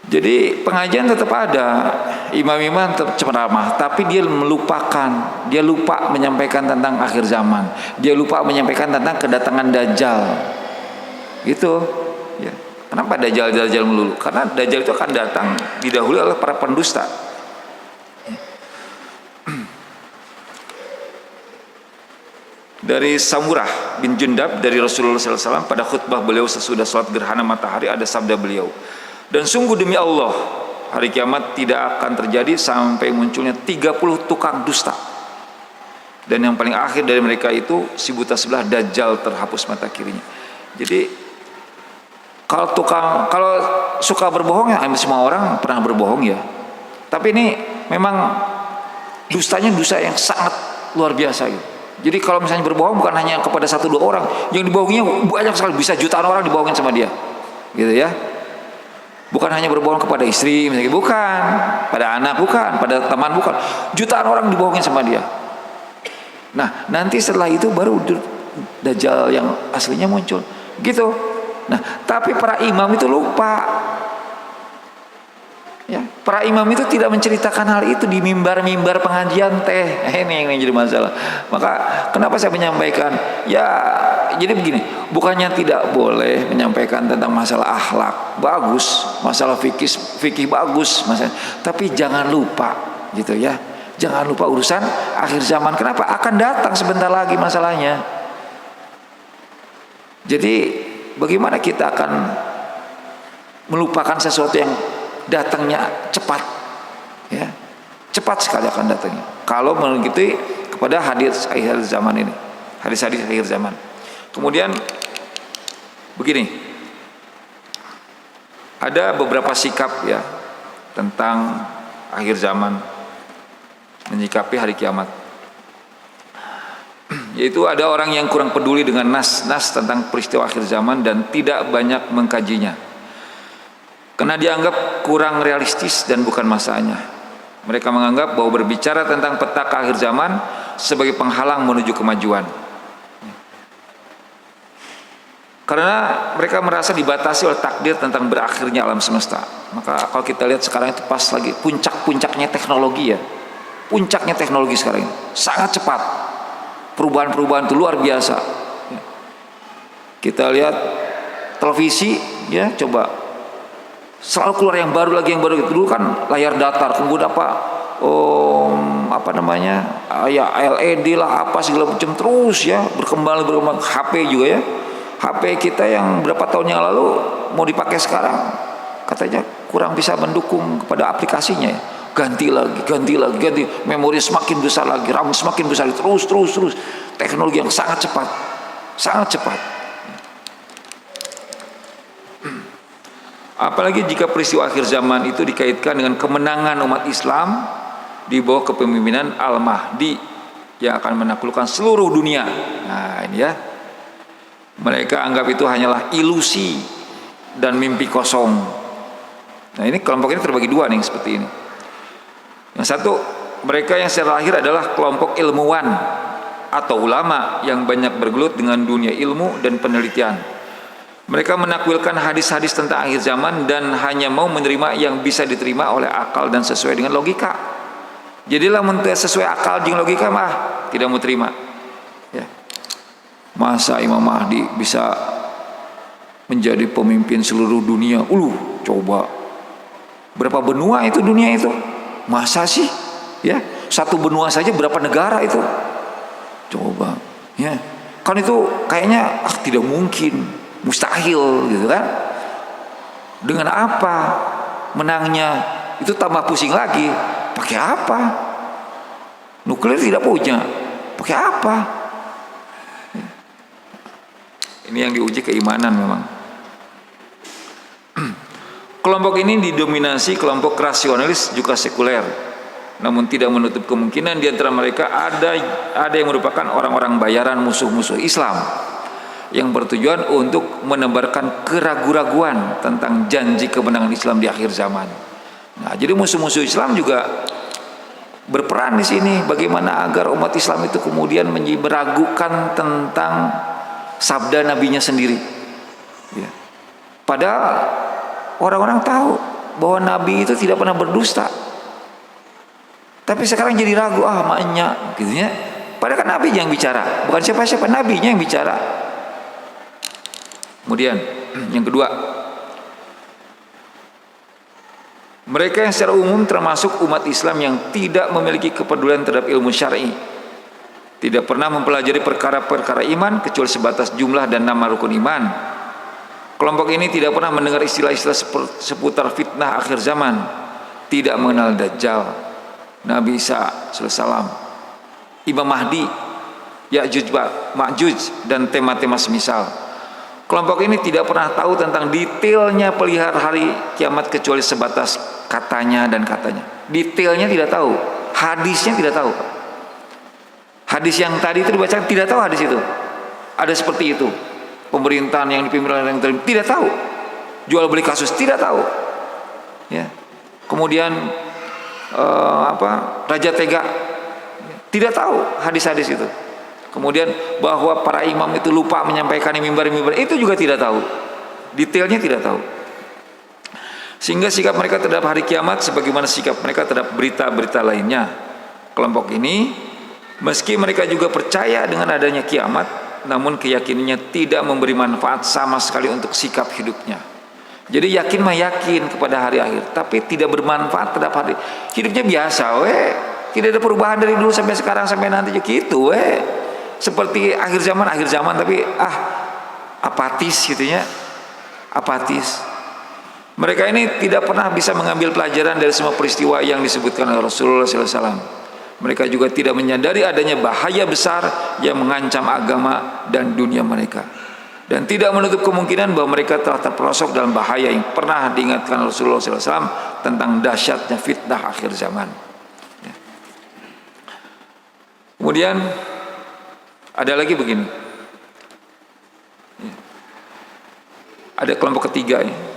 jadi pengajian tetap ada, imam-imam tetap ceramah, tapi dia melupakan, dia lupa menyampaikan tentang akhir zaman, dia lupa menyampaikan tentang kedatangan Dajjal, gitu. Ya. Kenapa Dajjal melulu? Karena Dajjal itu akan datang didahului oleh para pendusta. Dari Samurah bin Jundab dari Rasulullah SAW pada khutbah beliau sesudah sholat gerhana matahari, ada sabda beliau, dan sungguh demi Allah, hari kiamat tidak akan terjadi sampai munculnya 30 tukang dusta. Dan yang paling akhir dari mereka itu si buta sebelah, Dajjal terhapus mata kirinya. Jadi kalau suka berbohong ya, semua orang pernah berbohong ya. Tapi ini memang dustanya dusta yang sangat luar biasa gitu. Jadi kalau misalnya berbohong bukan hanya kepada 1-2 orang, yang dibohonginya banyak sekali, bisa jutaan orang dibohongin sama dia. Gitu ya. Bukan hanya berbohong kepada istri, misalnya, bukan, pada anak, bukan, pada teman, bukan. Jutaan orang dibohongin sama dia. Nah, nanti setelah itu baru Dajjal yang aslinya muncul. Gitu. Nah, tapi para imam itu lupa. Ya, para imam itu tidak menceritakan hal itu di mimbar-mimbar pengajian teh. Ini yang jadi masalah. Maka kenapa saya menyampaikan? Ya, jadi begini, bukannya tidak boleh menyampaikan tentang masalah akhlak, bagus, masalah fikih bagus, masalah, tapi jangan lupa, gitu ya. Jangan lupa urusan akhir zaman. Kenapa? Akan datang sebentar lagi masalahnya. Jadi bagaimana kita akan melupakan sesuatu yang datangnya cepat, ya, cepat sekali akan datangnya. Kalau mengikuti kepada hadis akhir zaman ini, hadis-hadis akhir zaman. Kemudian begini, ada beberapa sikap ya tentang akhir zaman, menyikapi hari kiamat. Yaitu ada orang yang kurang peduli dengan nas-nas tentang peristiwa akhir zaman dan tidak banyak mengkajinya, karena dianggap kurang realistis dan bukan masanya. Mereka menganggap bahwa berbicara tentang petaka akhir zaman sebagai penghalang menuju kemajuan. Karena mereka merasa dibatasi oleh takdir tentang berakhirnya alam semesta. Maka kalau kita lihat sekarang itu pas lagi puncak-puncaknya teknologi ya. Puncaknya teknologi sekarang ini sangat cepat. Perubahan-perubahan itu luar biasa. Kita lihat televisi ya, coba selalu keluar yang baru lagi, yang baru. Dulu kan layar datar, kemudian apa namanya, ya LED lah, apa segala macam, terus ya berkembang. HP juga ya, HP kita yang berapa tahun yang lalu mau dipakai sekarang katanya kurang bisa mendukung kepada aplikasinya ya. Ganti lagi, memori semakin besar lagi, RAM semakin besar, terus teknologi yang sangat cepat. Apalagi jika peristiwa akhir zaman itu dikaitkan dengan kemenangan umat Islam di bawah kepemimpinan Al-Mahdi yang akan menaklukkan seluruh dunia. Nah ini ya, mereka anggap itu hanyalah ilusi dan mimpi kosong. Nah ini kelompok ini terbagi dua nih seperti ini. Yang satu, mereka yang secara lahir adalah kelompok ilmuwan atau ulama yang banyak bergelut dengan dunia ilmu dan penelitian. Mereka menakwilkan hadis-hadis tentang akhir zaman dan hanya mau menerima yang bisa diterima oleh akal dan sesuai dengan logika. Jadilah sesuai akal dengan logika mah tidak mau terima. Ya. Masa Imam Mahdi bisa menjadi pemimpin seluruh dunia? Coba berapa benua itu dunia itu? Masa sih? Ya, satu benua saja berapa negara itu? Coba, ya. Kan itu kayaknya tidak mungkin. Mustahil gitu kan. Dengan apa menangnya? Itu tambah pusing lagi. Pakai apa? Nuklir tidak punya. Pakai apa? Ini yang diuji keimanan memang. Kelompok ini didominasi kelompok rasionalis juga sekuler. Namun tidak menutup kemungkinan di antara mereka ada yang merupakan orang-orang bayaran musuh-musuh Islam yang bertujuan untuk menebarkan keraguan-raguan tentang janji kemenangan Islam di akhir zaman. Nah, jadi musuh-musuh Islam juga berperan di sini bagaimana agar umat Islam itu kemudian meragukan tentang sabda nabinya sendiri. Ya. Padahal orang-orang tahu bahwa nabi itu tidak pernah berdusta. Tapi sekarang jadi ragu, maknya gitu ya. Padahal kan nabi yang bicara, bukan siapa-siapa, nabinya yang bicara. Kemudian yang kedua, mereka yang secara umum termasuk umat Islam yang tidak memiliki kepedulian terhadap ilmu syar'i, tidak pernah mempelajari perkara-perkara iman kecuali sebatas jumlah dan nama rukun iman. Kelompok ini tidak pernah mendengar istilah-istilah seputar fitnah akhir zaman, tidak mengenal Dajjal, Nabi Isa SAW, Imam Mahdi, Ya'juj Ma'juj, dan tema-tema semisal. Kelompok ini tidak pernah tahu tentang detailnya pelihara hari kiamat kecuali sebatas katanya dan katanya. Detailnya tidak tahu, hadisnya tidak tahu. Hadis yang tadi itu dibacakan tidak tahu hadis itu. Ada seperti itu. Pemerintahan yang dipimpin oleh yang tidak tahu. Jual beli kasus tidak tahu. Ya. Kemudian Raja Tega tidak tahu hadis-hadis itu. Kemudian bahwa para imam itu lupa menyampaikan mimbar-mimbar itu juga tidak tahu. Detailnya tidak tahu. Sehingga sikap mereka terhadap hari kiamat sebagaimana sikap mereka terhadap berita-berita lainnya. Kelompok ini meski mereka juga percaya dengan adanya kiamat, namun keyakinannya tidak memberi manfaat sama sekali untuk sikap hidupnya. Jadi yakin mah yakin kepada hari akhir, tapi tidak bermanfaat terhadap hari hidupnya biasa, tidak ada perubahan dari dulu sampai sekarang sampai nanti gitu, seperti akhir zaman tapi apatis gitunya, apatis. Mereka ini tidak pernah bisa mengambil pelajaran dari semua peristiwa yang disebutkan oleh Rasulullah SAW. Mereka juga tidak menyadari adanya bahaya besar yang mengancam agama dan dunia mereka, dan tidak menutup kemungkinan bahwa mereka telah terperosok dalam bahaya yang pernah diingatkan Rasulullah SAW tentang dahsyatnya fitnah akhir zaman. Kemudian ada lagi begini, ada kelompok ketiga ini.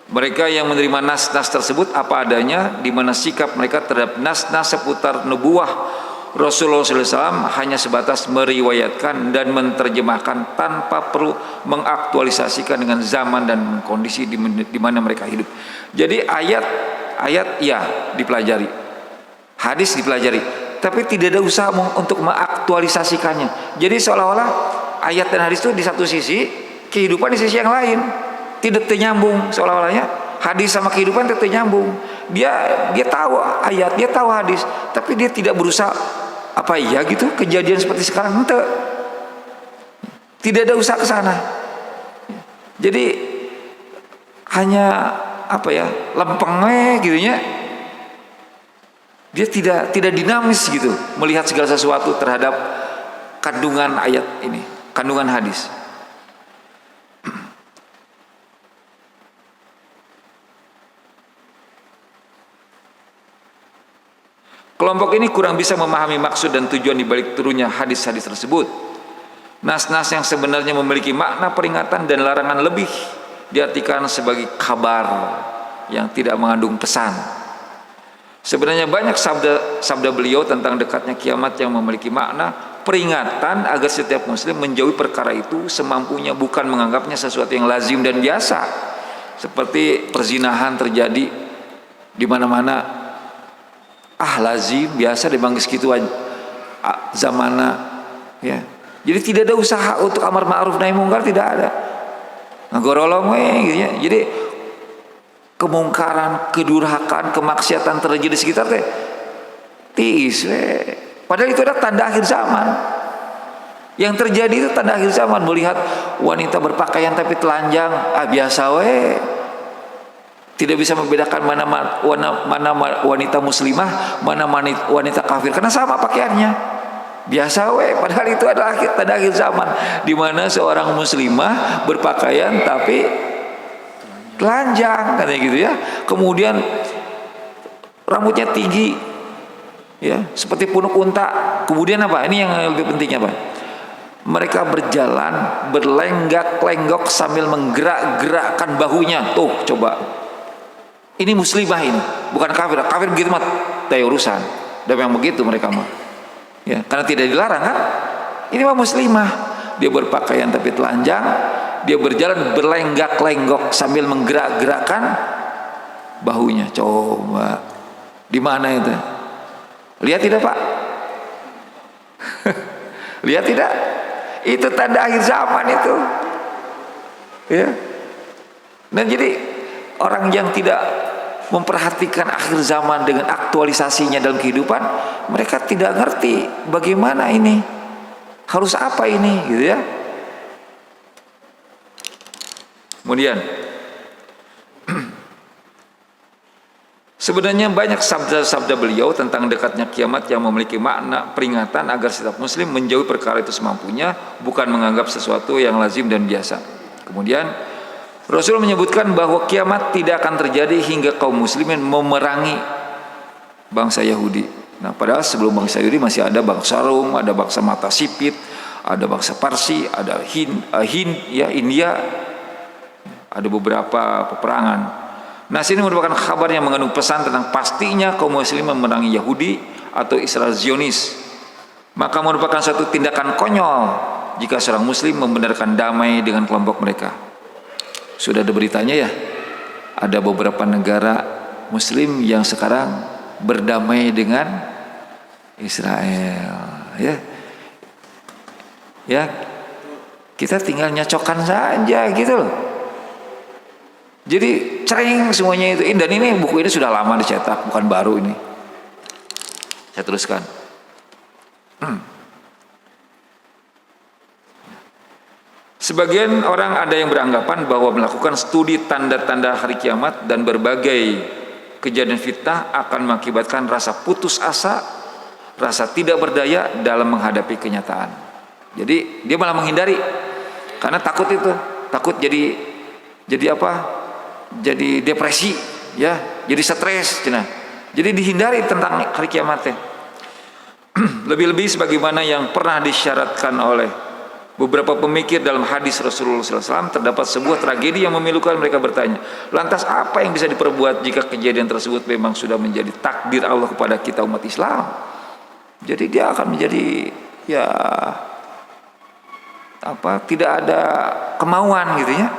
Mereka yang menerima nas-nas tersebut apa adanya, di mana sikap mereka terhadap nas-nas seputar nubuwah Rasulullah SAW hanya sebatas meriwayatkan dan menerjemahkan tanpa perlu mengaktualisasikan dengan zaman dan kondisi di mana mereka hidup. Jadi ayat ya dipelajari, hadis dipelajari, tapi tidak ada usaha untuk mengaktualisasikannya. Jadi seolah-olah ayat dan hadis itu di satu sisi, kehidupan di sisi yang lain, tidak ternyambung. Seolah-olahnya hadis sama kehidupan tidak ternyambung. Dia tahu ayat, dia tahu hadis, tapi dia tidak berusaha gitu kejadian seperti sekarang, tidak ada usaha ke sana. Jadi hanya lempeng gitunya. Dia tidak dinamis gitu melihat segala sesuatu terhadap kandungan ayat ini, kandungan hadis. Kelompok ini kurang bisa memahami maksud dan tujuan dibalik turunnya hadis-hadis tersebut. Nas-nas yang sebenarnya memiliki makna peringatan dan larangan lebih diartikan sebagai kabar yang tidak mengandung pesan. Sebenarnya banyak sabda beliau tentang dekatnya kiamat yang memiliki makna peringatan agar setiap muslim menjauhi perkara itu semampunya, bukan menganggapnya sesuatu yang lazim dan biasa. Seperti perzinahan terjadi di mana-mana, lazim biasa dibanggis gitu zamana, ya. Jadi tidak ada usaha untuk amar ma'ruf nahi mungkar, tidak ada. Ngagorolong gitu ya. Jadi kemungkaran, kedurhakaan, kemaksiatan terjadi di sekitar tiis padahal itu adalah tanda akhir zaman. Yang terjadi itu tanda akhir zaman. Melihat wanita berpakaian tapi telanjang, biasa tidak bisa membedakan mana wanita muslimah, mana wanita kafir, karena sama pakaiannya, biasa padahal itu adalah tanda akhir zaman, di mana seorang muslimah berpakaian tapi telanjang katanya gitu ya. Kemudian rambutnya tinggi, ya seperti punuk unta. Kemudian apa? Ini yang lebih pentingnya apa? Mereka berjalan berlenggak-lenggok sambil menggerak-gerakkan bahunya. Tuh coba, ini muslimah ini, bukan kafir. Kafir begitu mah daya urusan. Dan memang begitu mereka mah, ya karena tidak dilarang kan. Ini mah muslimah, dia berpakaian tapi telanjang, dia berjalan berlenggak-lenggok sambil menggerak-gerakkan bahunya. Coba, di mana itu? Lihat tidak Pak? Lihat tidak? Itu tanda akhir zaman itu, ya. Dan jadi orang yang tidak memperhatikan akhir zaman dengan aktualisasinya dalam kehidupan, mereka tidak ngerti bagaimana ini, harus apa ini, gitu ya. Kemudian sebenarnya banyak sabda-sabda beliau tentang dekatnya kiamat yang memiliki makna peringatan agar setiap muslim menjauhi perkara itu semampunya, bukan menganggap sesuatu yang lazim dan biasa. Kemudian Rasul menyebutkan bahwa kiamat tidak akan terjadi hingga kaum muslimin memerangi bangsa Yahudi. Nah, padahal sebelum bangsa Yahudi masih ada bangsa Rom, ada bangsa mata sipit, ada bangsa Parsi, ada Hind, ya India, ada beberapa peperangan. Nah, sini merupakan kabar yang mengandung pesan tentang pastinya kaum muslim memenangi Yahudi atau Israel Zionis. Maka merupakan suatu tindakan konyol jika seorang muslim membenarkan damai dengan kelompok mereka. Sudah ada beritanya ya, ada beberapa negara muslim yang sekarang berdamai dengan Israel, ya. Ya, kita tinggal nyocokkan saja gitu loh. Jadi cering semuanya itu. Dan ini buku ini sudah lama dicetak, bukan baru ini. Saya teruskan. Sebagian orang ada yang beranggapan bahwa melakukan studi tanda-tanda hari kiamat dan berbagai kejadian fitnah akan mengakibatkan rasa putus asa, rasa tidak berdaya dalam menghadapi kenyataan. Jadi dia malah menghindari karena takut itu, takut jadi apa? Jadi depresi, ya, jadi stres, cina. Jadi dihindari tentang hari kiamatnya. Lebih-lebih sebagaimana yang pernah disyaratkan oleh beberapa pemikir dalam hadis Rasulullah SAW, terdapat sebuah tragedi yang memilukan. Mereka bertanya, lantas apa yang bisa diperbuat jika kejadian tersebut memang sudah menjadi takdir Allah kepada kita umat Islam? Jadi dia akan menjadi, ya, apa, tidak ada kemauan gitu ya.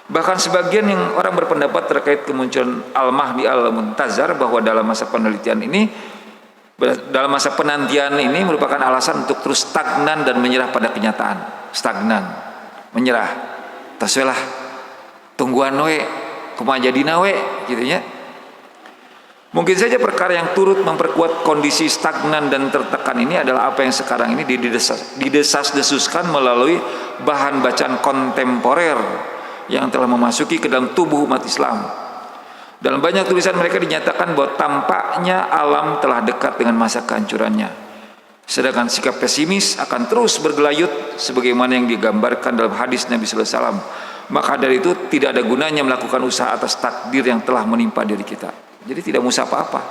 Bahkan sebagian yang orang berpendapat terkait kemunculan Al-Mahdi Al-Muntazar bahwa dalam masa penelitian ini, dalam masa penantian ini merupakan alasan untuk terus stagnan dan menyerah pada kenyataan. Stagnan, menyerah, taswelah, tungguan we, kumaha jadina we, gitu ya. Mungkin saja perkara yang turut memperkuat kondisi stagnan dan tertekan ini adalah apa yang sekarang ini didesas-desuskan melalui bahan bacaan kontemporer yang telah memasuki ke dalam tubuh umat Islam. Dalam banyak tulisan mereka dinyatakan bahwa tampaknya alam telah dekat dengan masa kehancurannya. Sedangkan sikap pesimis akan terus bergelayut sebagaimana yang digambarkan dalam hadis Nabi sallallahu alaihi wasallam. Maka dari itu tidak ada gunanya melakukan usaha atas takdir yang telah menimpa diri kita. Jadi tidak usah apa-apa.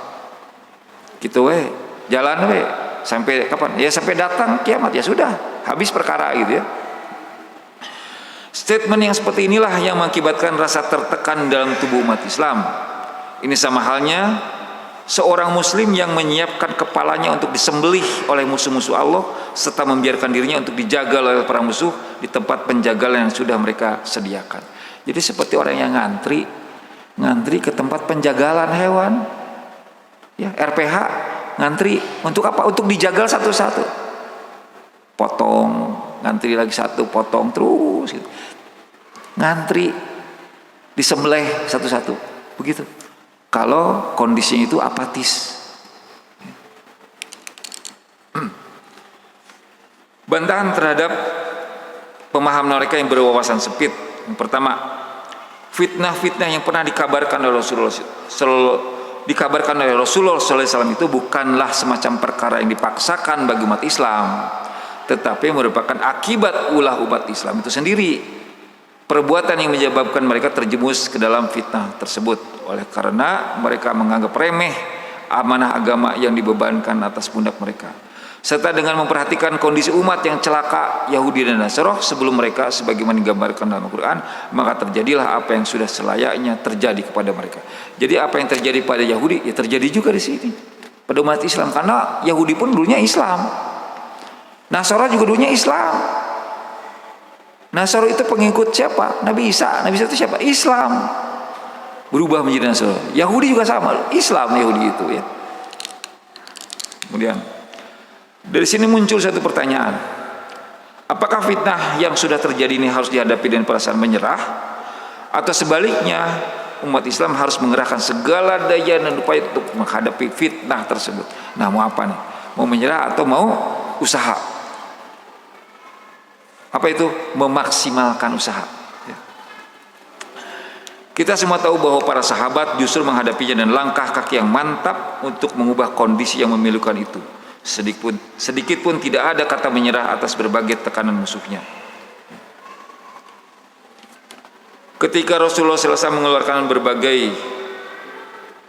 Gitu we, jalan we sampai kapan? Ya sampai datang kiamat, ya sudah, habis perkara gitu ya. Statement yang seperti inilah yang mengakibatkan rasa tertekan dalam tubuh umat Islam. Ini sama halnya seorang muslim yang menyiapkan kepalanya untuk disembelih oleh musuh-musuh Allah serta membiarkan dirinya untuk dijagal oleh para musuh di tempat penjagalan yang sudah mereka sediakan. Jadi seperti orang yang ngantri ke tempat penjagalan hewan, ya, RPH, ngantri untuk apa? Untuk dijagal satu-satu, potong, ngantri lagi satu, potong terus gitu. Ngantri disembelih satu-satu begitu. Kalau kondisinya itu apatis. Bantahan terhadap pemahaman mereka yang berwawasan sempit. Yang pertama, fitnah-fitnah yang pernah dikabarkan oleh Rasulullah SAW itu bukanlah semacam perkara yang dipaksakan bagi umat Islam, tetapi merupakan akibat ulah umat Islam itu sendiri. perbuatan yang menyebabkan mereka terjerumus ke dalam fitnah tersebut, oleh karena mereka menganggap remeh amanah agama yang dibebankan atas pundak mereka, serta dengan memperhatikan kondisi umat yang celaka Yahudi dan Nasrani sebelum mereka sebagaimana digambarkan dalam Al-Quran, maka terjadilah apa yang sudah selayaknya terjadi kepada mereka. Jadi apa yang terjadi pada Yahudi ya terjadi juga di sini pada umat Islam, karena Yahudi pun dulunya Islam, Nasrani juga dulunya Islam. Nasrani itu pengikut siapa? Nabi Isa. Nabi Isa itu siapa? Islam. Berubah menjadi Nasrani. Yahudi juga sama, Islam Yahudi itu ya. Kemudian dari sini muncul satu pertanyaan. Apakah fitnah yang sudah terjadi ini harus dihadapi dengan perasaan menyerah, atau sebaliknya umat Islam harus mengerahkan segala daya dan upaya untuk menghadapi fitnah tersebut? Nah, mau apa nih? Mau menyerah atau mau usaha? Apa itu? Memaksimalkan usaha. Kita semua tahu bahwa para sahabat justru menghadapinya dan langkah kaki yang mantap untuk mengubah kondisi yang memilukan itu. Sedikit pun tidak ada kata menyerah atas berbagai tekanan musuhnya. Ketika Rasulullah SAW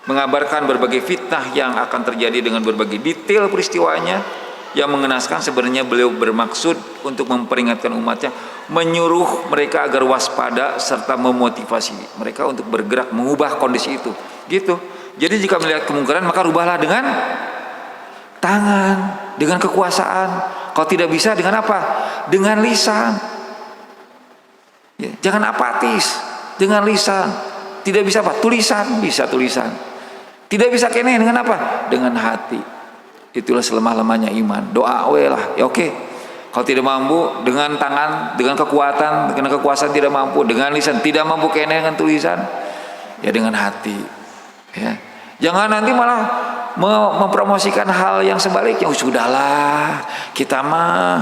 mengabarkan berbagai fitnah yang akan terjadi dengan berbagai detail peristiwanya yang mengenaskan, sebenarnya beliau bermaksud untuk memperingatkan umatnya, menyuruh mereka agar waspada serta memotivasi mereka untuk bergerak mengubah kondisi itu. Gitu. Jadi jika melihat kemungkaran maka rubahlah dengan tangan, dengan kekuasaan. Kalau tidak bisa dengan apa? Dengan lisan. Ya, jangan apatis, dengan lisan. Tidak bisa apa? Tulisan, bisa tulisan. Tidak bisa kene dengan apa? Dengan hati. Itulah selemah-lemahnya iman. Doa lah, ya oke. Kalau tidak mampu dengan tangan, dengan kekuatan, dengan kekuasaan tidak mampu, dengan lisan tidak mampu kene dengan tulisan, ya dengan hati. Ya. Jangan nanti malah mempromosikan hal yang sebaliknya. Oh, sudahlah, kita mah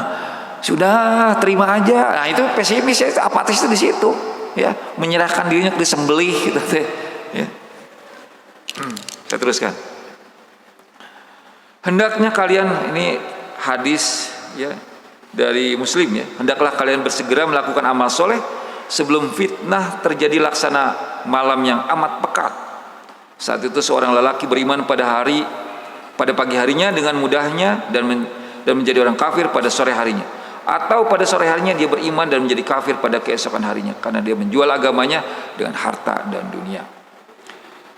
sudah terima aja. Nah, itu pesimis ya, itu apatis itu di situ. Ya, menyerahkan dirinya ke disembelih gitu teh. Ya. Saya teruskan. Hendaknya kalian, ini hadis ya dari Muslim ya, hendaklah kalian bersegera melakukan amal soleh sebelum fitnah terjadi laksana malam yang amat pekat. Saat itu seorang lelaki beriman pada pagi harinya dengan mudahnya dan menjadi orang kafir pada sore harinya, atau pada sore harinya dia beriman dan menjadi kafir pada keesokan harinya karena dia menjual agamanya dengan harta dan dunia.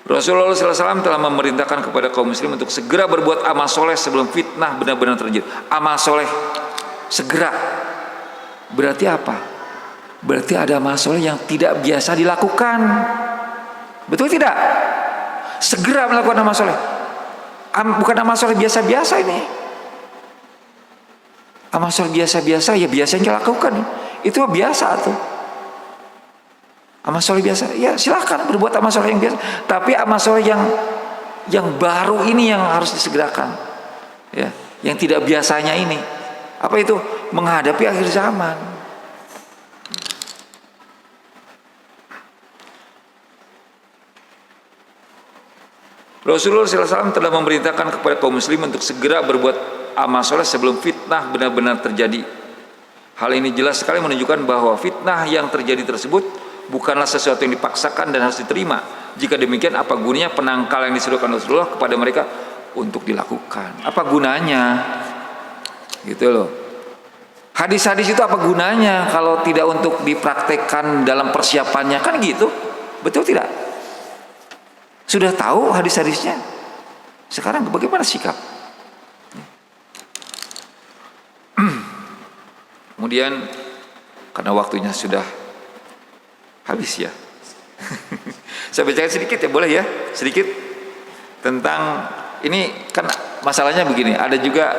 Rasulullah SAW telah memerintahkan kepada kaum muslim untuk segera berbuat amal soleh sebelum fitnah benar-benar terjadi. Amal soleh segera berarti apa? Berarti ada amal soleh yang tidak biasa dilakukan. Betul tidak? Segera melakukan amal soleh. Bukan amal soleh biasa-biasa ini. Amal soleh biasa-biasa ya biasanya lakukan. Itu biasa tuh. Amal soleh biasa, ya silakan berbuat amal soleh yang biasa. Tapi amal soleh yang baru ini yang harus disegerakan, ya, yang tidak biasanya ini. Apa itu? Menghadapi akhir zaman. Rasulullah SAW telah memerintahkan kepada kaum muslim untuk segera berbuat amal soleh sebelum fitnah benar-benar terjadi. Hal ini jelas sekali menunjukkan bahwa fitnah yang terjadi tersebut bukanlah sesuatu yang dipaksakan dan harus diterima. Jika demikian, apa gunanya penangkal yang disuruhkan Rasulullah kepada mereka untuk dilakukan? Apa gunanya? Gitu loh. Hadis-hadis itu apa gunanya kalau tidak untuk dipraktekkan dalam persiapannya? Kan gitu. Betul tidak? Sudah tahu hadis-hadisnya. Sekarang bagaimana sikap? Kemudian karena waktunya sudah habis ya. Saya bacakan sedikit ya, boleh ya? Sedikit tentang ini, kan masalahnya begini, ada juga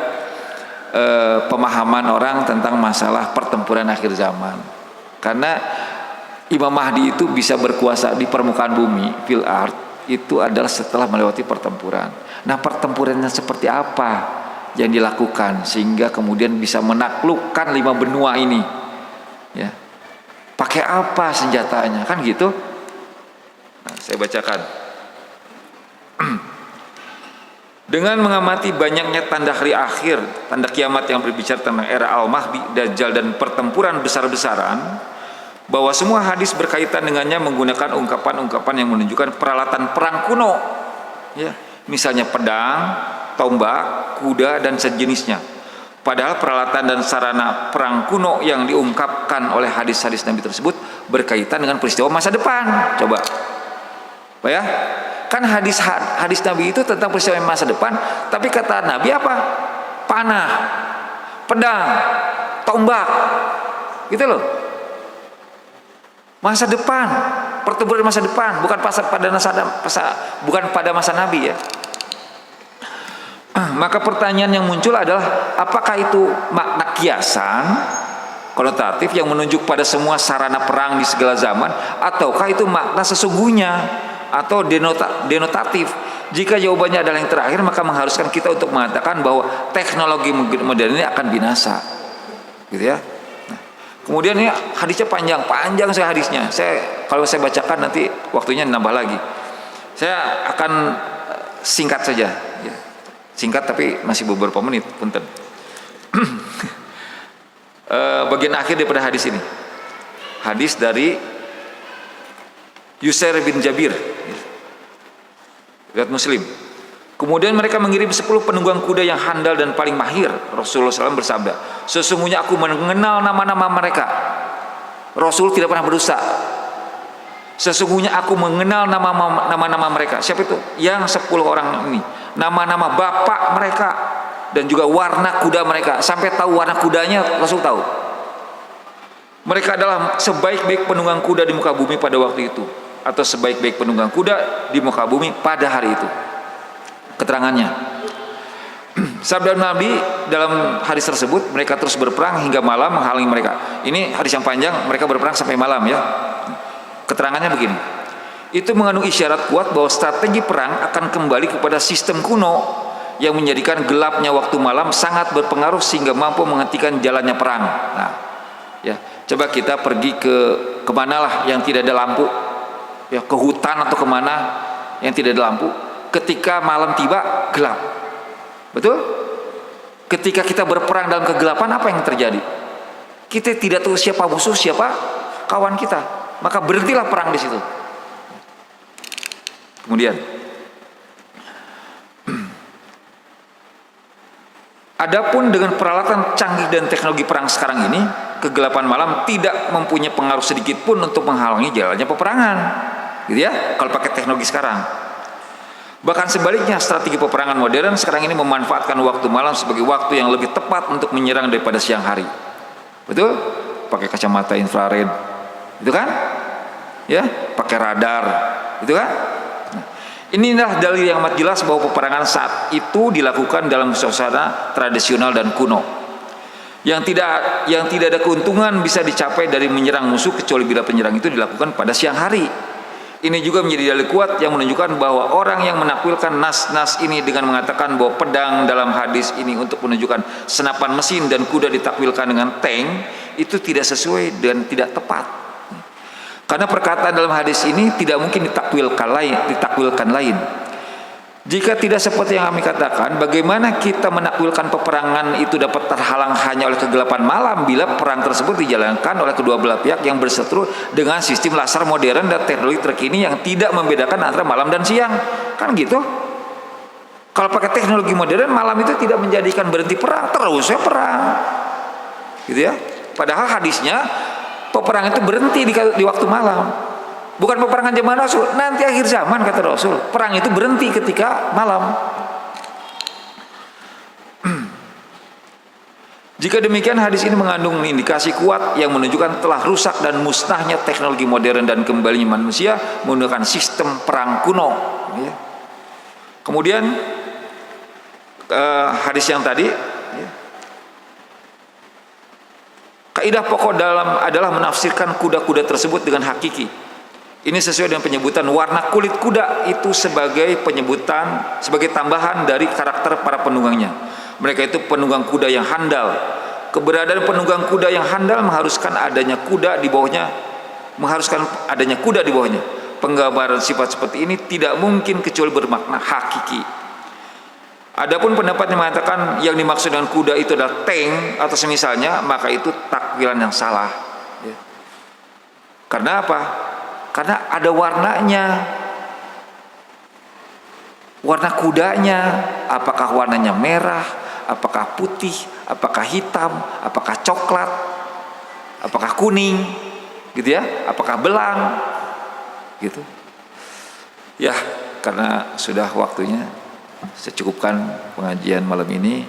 pemahaman orang tentang masalah pertempuran akhir zaman. Karena Imam Mahdi itu bisa berkuasa di permukaan bumi, fil ard, itu adalah setelah melewati pertempuran. Nah, pertempurannya seperti apa yang dilakukan sehingga kemudian bisa menaklukkan 5 benua ini? Ya. Pakai apa senjatanya, kan gitu. Nah, saya bacakan. Dengan mengamati banyaknya tanda hari akhir, tanda kiamat yang berbicara tentang era Al-Mahdi, Dajjal dan pertempuran besar-besaran, bahwa semua hadis berkaitan dengannya menggunakan ungkapan-ungkapan yang menunjukkan peralatan perang kuno, ya, misalnya pedang, tombak, kuda dan sejenisnya. Padahal peralatan dan sarana perang kuno yang diungkapkan oleh hadis-hadis Nabi tersebut berkaitan dengan peristiwa masa depan. Coba, apa ya? Kan hadis Nabi itu tentang peristiwa masa depan, tapi kata Nabi apa? Panah, pedang, tombak, gitu loh. Masa depan, pertempuran masa depan, bukan pada masa Nabi, ya. Maka pertanyaan yang muncul adalah apakah itu makna kiasan konotatif yang menunjuk pada semua sarana perang di segala zaman, ataukah itu makna sesungguhnya atau denotatif? Jika jawabannya adalah yang terakhir, maka mengharuskan kita untuk mengatakan bahwa teknologi modern ini akan binasa, gitu ya. Nah, kemudian ini hadisnya panjang saya hadisnya. Kalau saya bacakan nanti waktunya nambah lagi. Saya akan singkat saja, ya. Singkat tapi masih beberapa menit, punten. Bagian akhir daripada hadis ini, hadis dari Yusair bin Jabir, riwayat Muslim. Kemudian mereka mengirim 10 penunggang kuda yang handal dan paling mahir. Rasulullah SAW bersabda, sesungguhnya aku mengenal nama-nama mereka. Rasul tidak pernah berdusta. Sesungguhnya aku mengenal nama-nama mereka. Siapa itu? Yang 10 orang ini, nama-nama bapak mereka dan juga warna kuda mereka. Sampai tahu warna kudanya, Rasul tahu. Mereka adalah sebaik-baik penunggang kuda di muka bumi pada waktu itu, atau sebaik-baik penunggang kuda di muka bumi pada hari itu. Keterangannya, sabda Nabi dalam hadis tersebut, mereka terus berperang hingga malam menghalangi mereka. Ini hadis yang panjang, mereka berperang sampai malam, ya. Keterangannya begini, itu mengandung isyarat kuat bahwa strategi perang akan kembali kepada sistem kuno yang menjadikan gelapnya waktu malam sangat berpengaruh sehingga mampu menghentikan jalannya perang. Nah, ya, coba kita pergi kemana lah yang tidak ada lampu, ya, ke hutan atau kemana yang tidak ada lampu. Ketika malam tiba, gelap, betul? Ketika kita berperang dalam kegelapan, apa yang terjadi? Kita tidak tahu siapa musuh, siapa kawan kita. Maka berhentilah perang di situ. Kemudian, adapun dengan peralatan canggih dan teknologi perang sekarang ini, kegelapan malam tidak mempunyai pengaruh sedikit pun untuk menghalangi jalannya peperangan, gitu ya. Kalau pakai teknologi sekarang, bahkan sebaliknya, strategi peperangan modern sekarang ini memanfaatkan waktu malam sebagai waktu yang lebih tepat untuk menyerang daripada siang hari. Betul? Pakai kacamata infrared, itu kan, ya, pakai radar, itu kan. Nah, inilah dalil yang amat jelas bahwa peperangan saat itu dilakukan dalam suasana tradisional dan kuno, yang tidak ada keuntungan bisa dicapai dari menyerang musuh kecuali bila penyerang itu dilakukan pada siang hari. Ini juga menjadi dalil kuat yang menunjukkan bahwa orang yang menakwilkan nas-nas ini dengan mengatakan bahwa pedang dalam hadis ini untuk menunjukkan senapan mesin dan kuda ditakwilkan dengan tank, itu tidak sesuai dan tidak tepat. Karena perkataan dalam hadis ini tidak mungkin ditakwilkan lain. Jika tidak seperti yang kami katakan, bagaimana kita menakwilkan peperangan itu dapat terhalang hanya oleh kegelapan malam bila perang tersebut dijalankan oleh kedua belah pihak yang berseteru dengan sistem laser modern dan teknologi terkini yang tidak membedakan antara malam dan siang? Kan gitu. Kalau pakai teknologi modern, malam itu tidak menjadikan berhenti perang, terusnya perang, gitu ya. Padahal hadisnya peperangan itu berhenti di waktu malam. Bukan peperangan zaman Rasul, nanti akhir zaman kata Rasul, perang itu berhenti ketika malam. Jika demikian, hadis ini mengandung indikasi kuat yang menunjukkan telah rusak dan musnahnya teknologi modern dan kembalinya manusia menggunakan sistem perang kuno. Kemudian hadis yang tadi, kaidah pokok adalah menafsirkan kuda-kuda tersebut dengan hakiki. Ini sesuai dengan penyebutan warna kulit kuda itu sebagai tambahan dari karakter para penunggangnya. Mereka itu penunggang kuda yang handal. Keberadaan penunggang kuda yang handal mengharuskan adanya kuda di bawahnya. Penggambaran sifat seperti ini tidak mungkin kecuali bermakna hakiki. Adapun pendapat yang mengatakan yang dimaksud dengan kuda itu adalah tank atau semisalnya, maka itu takwilan yang salah. Karena apa? Karena ada warnanya. Warna kudanya, apakah warnanya merah, apakah putih, apakah hitam, apakah coklat, apakah kuning, gitu ya, apakah belang, gitu. Ya, karena sudah waktunya, saya cukupkan pengajian malam ini.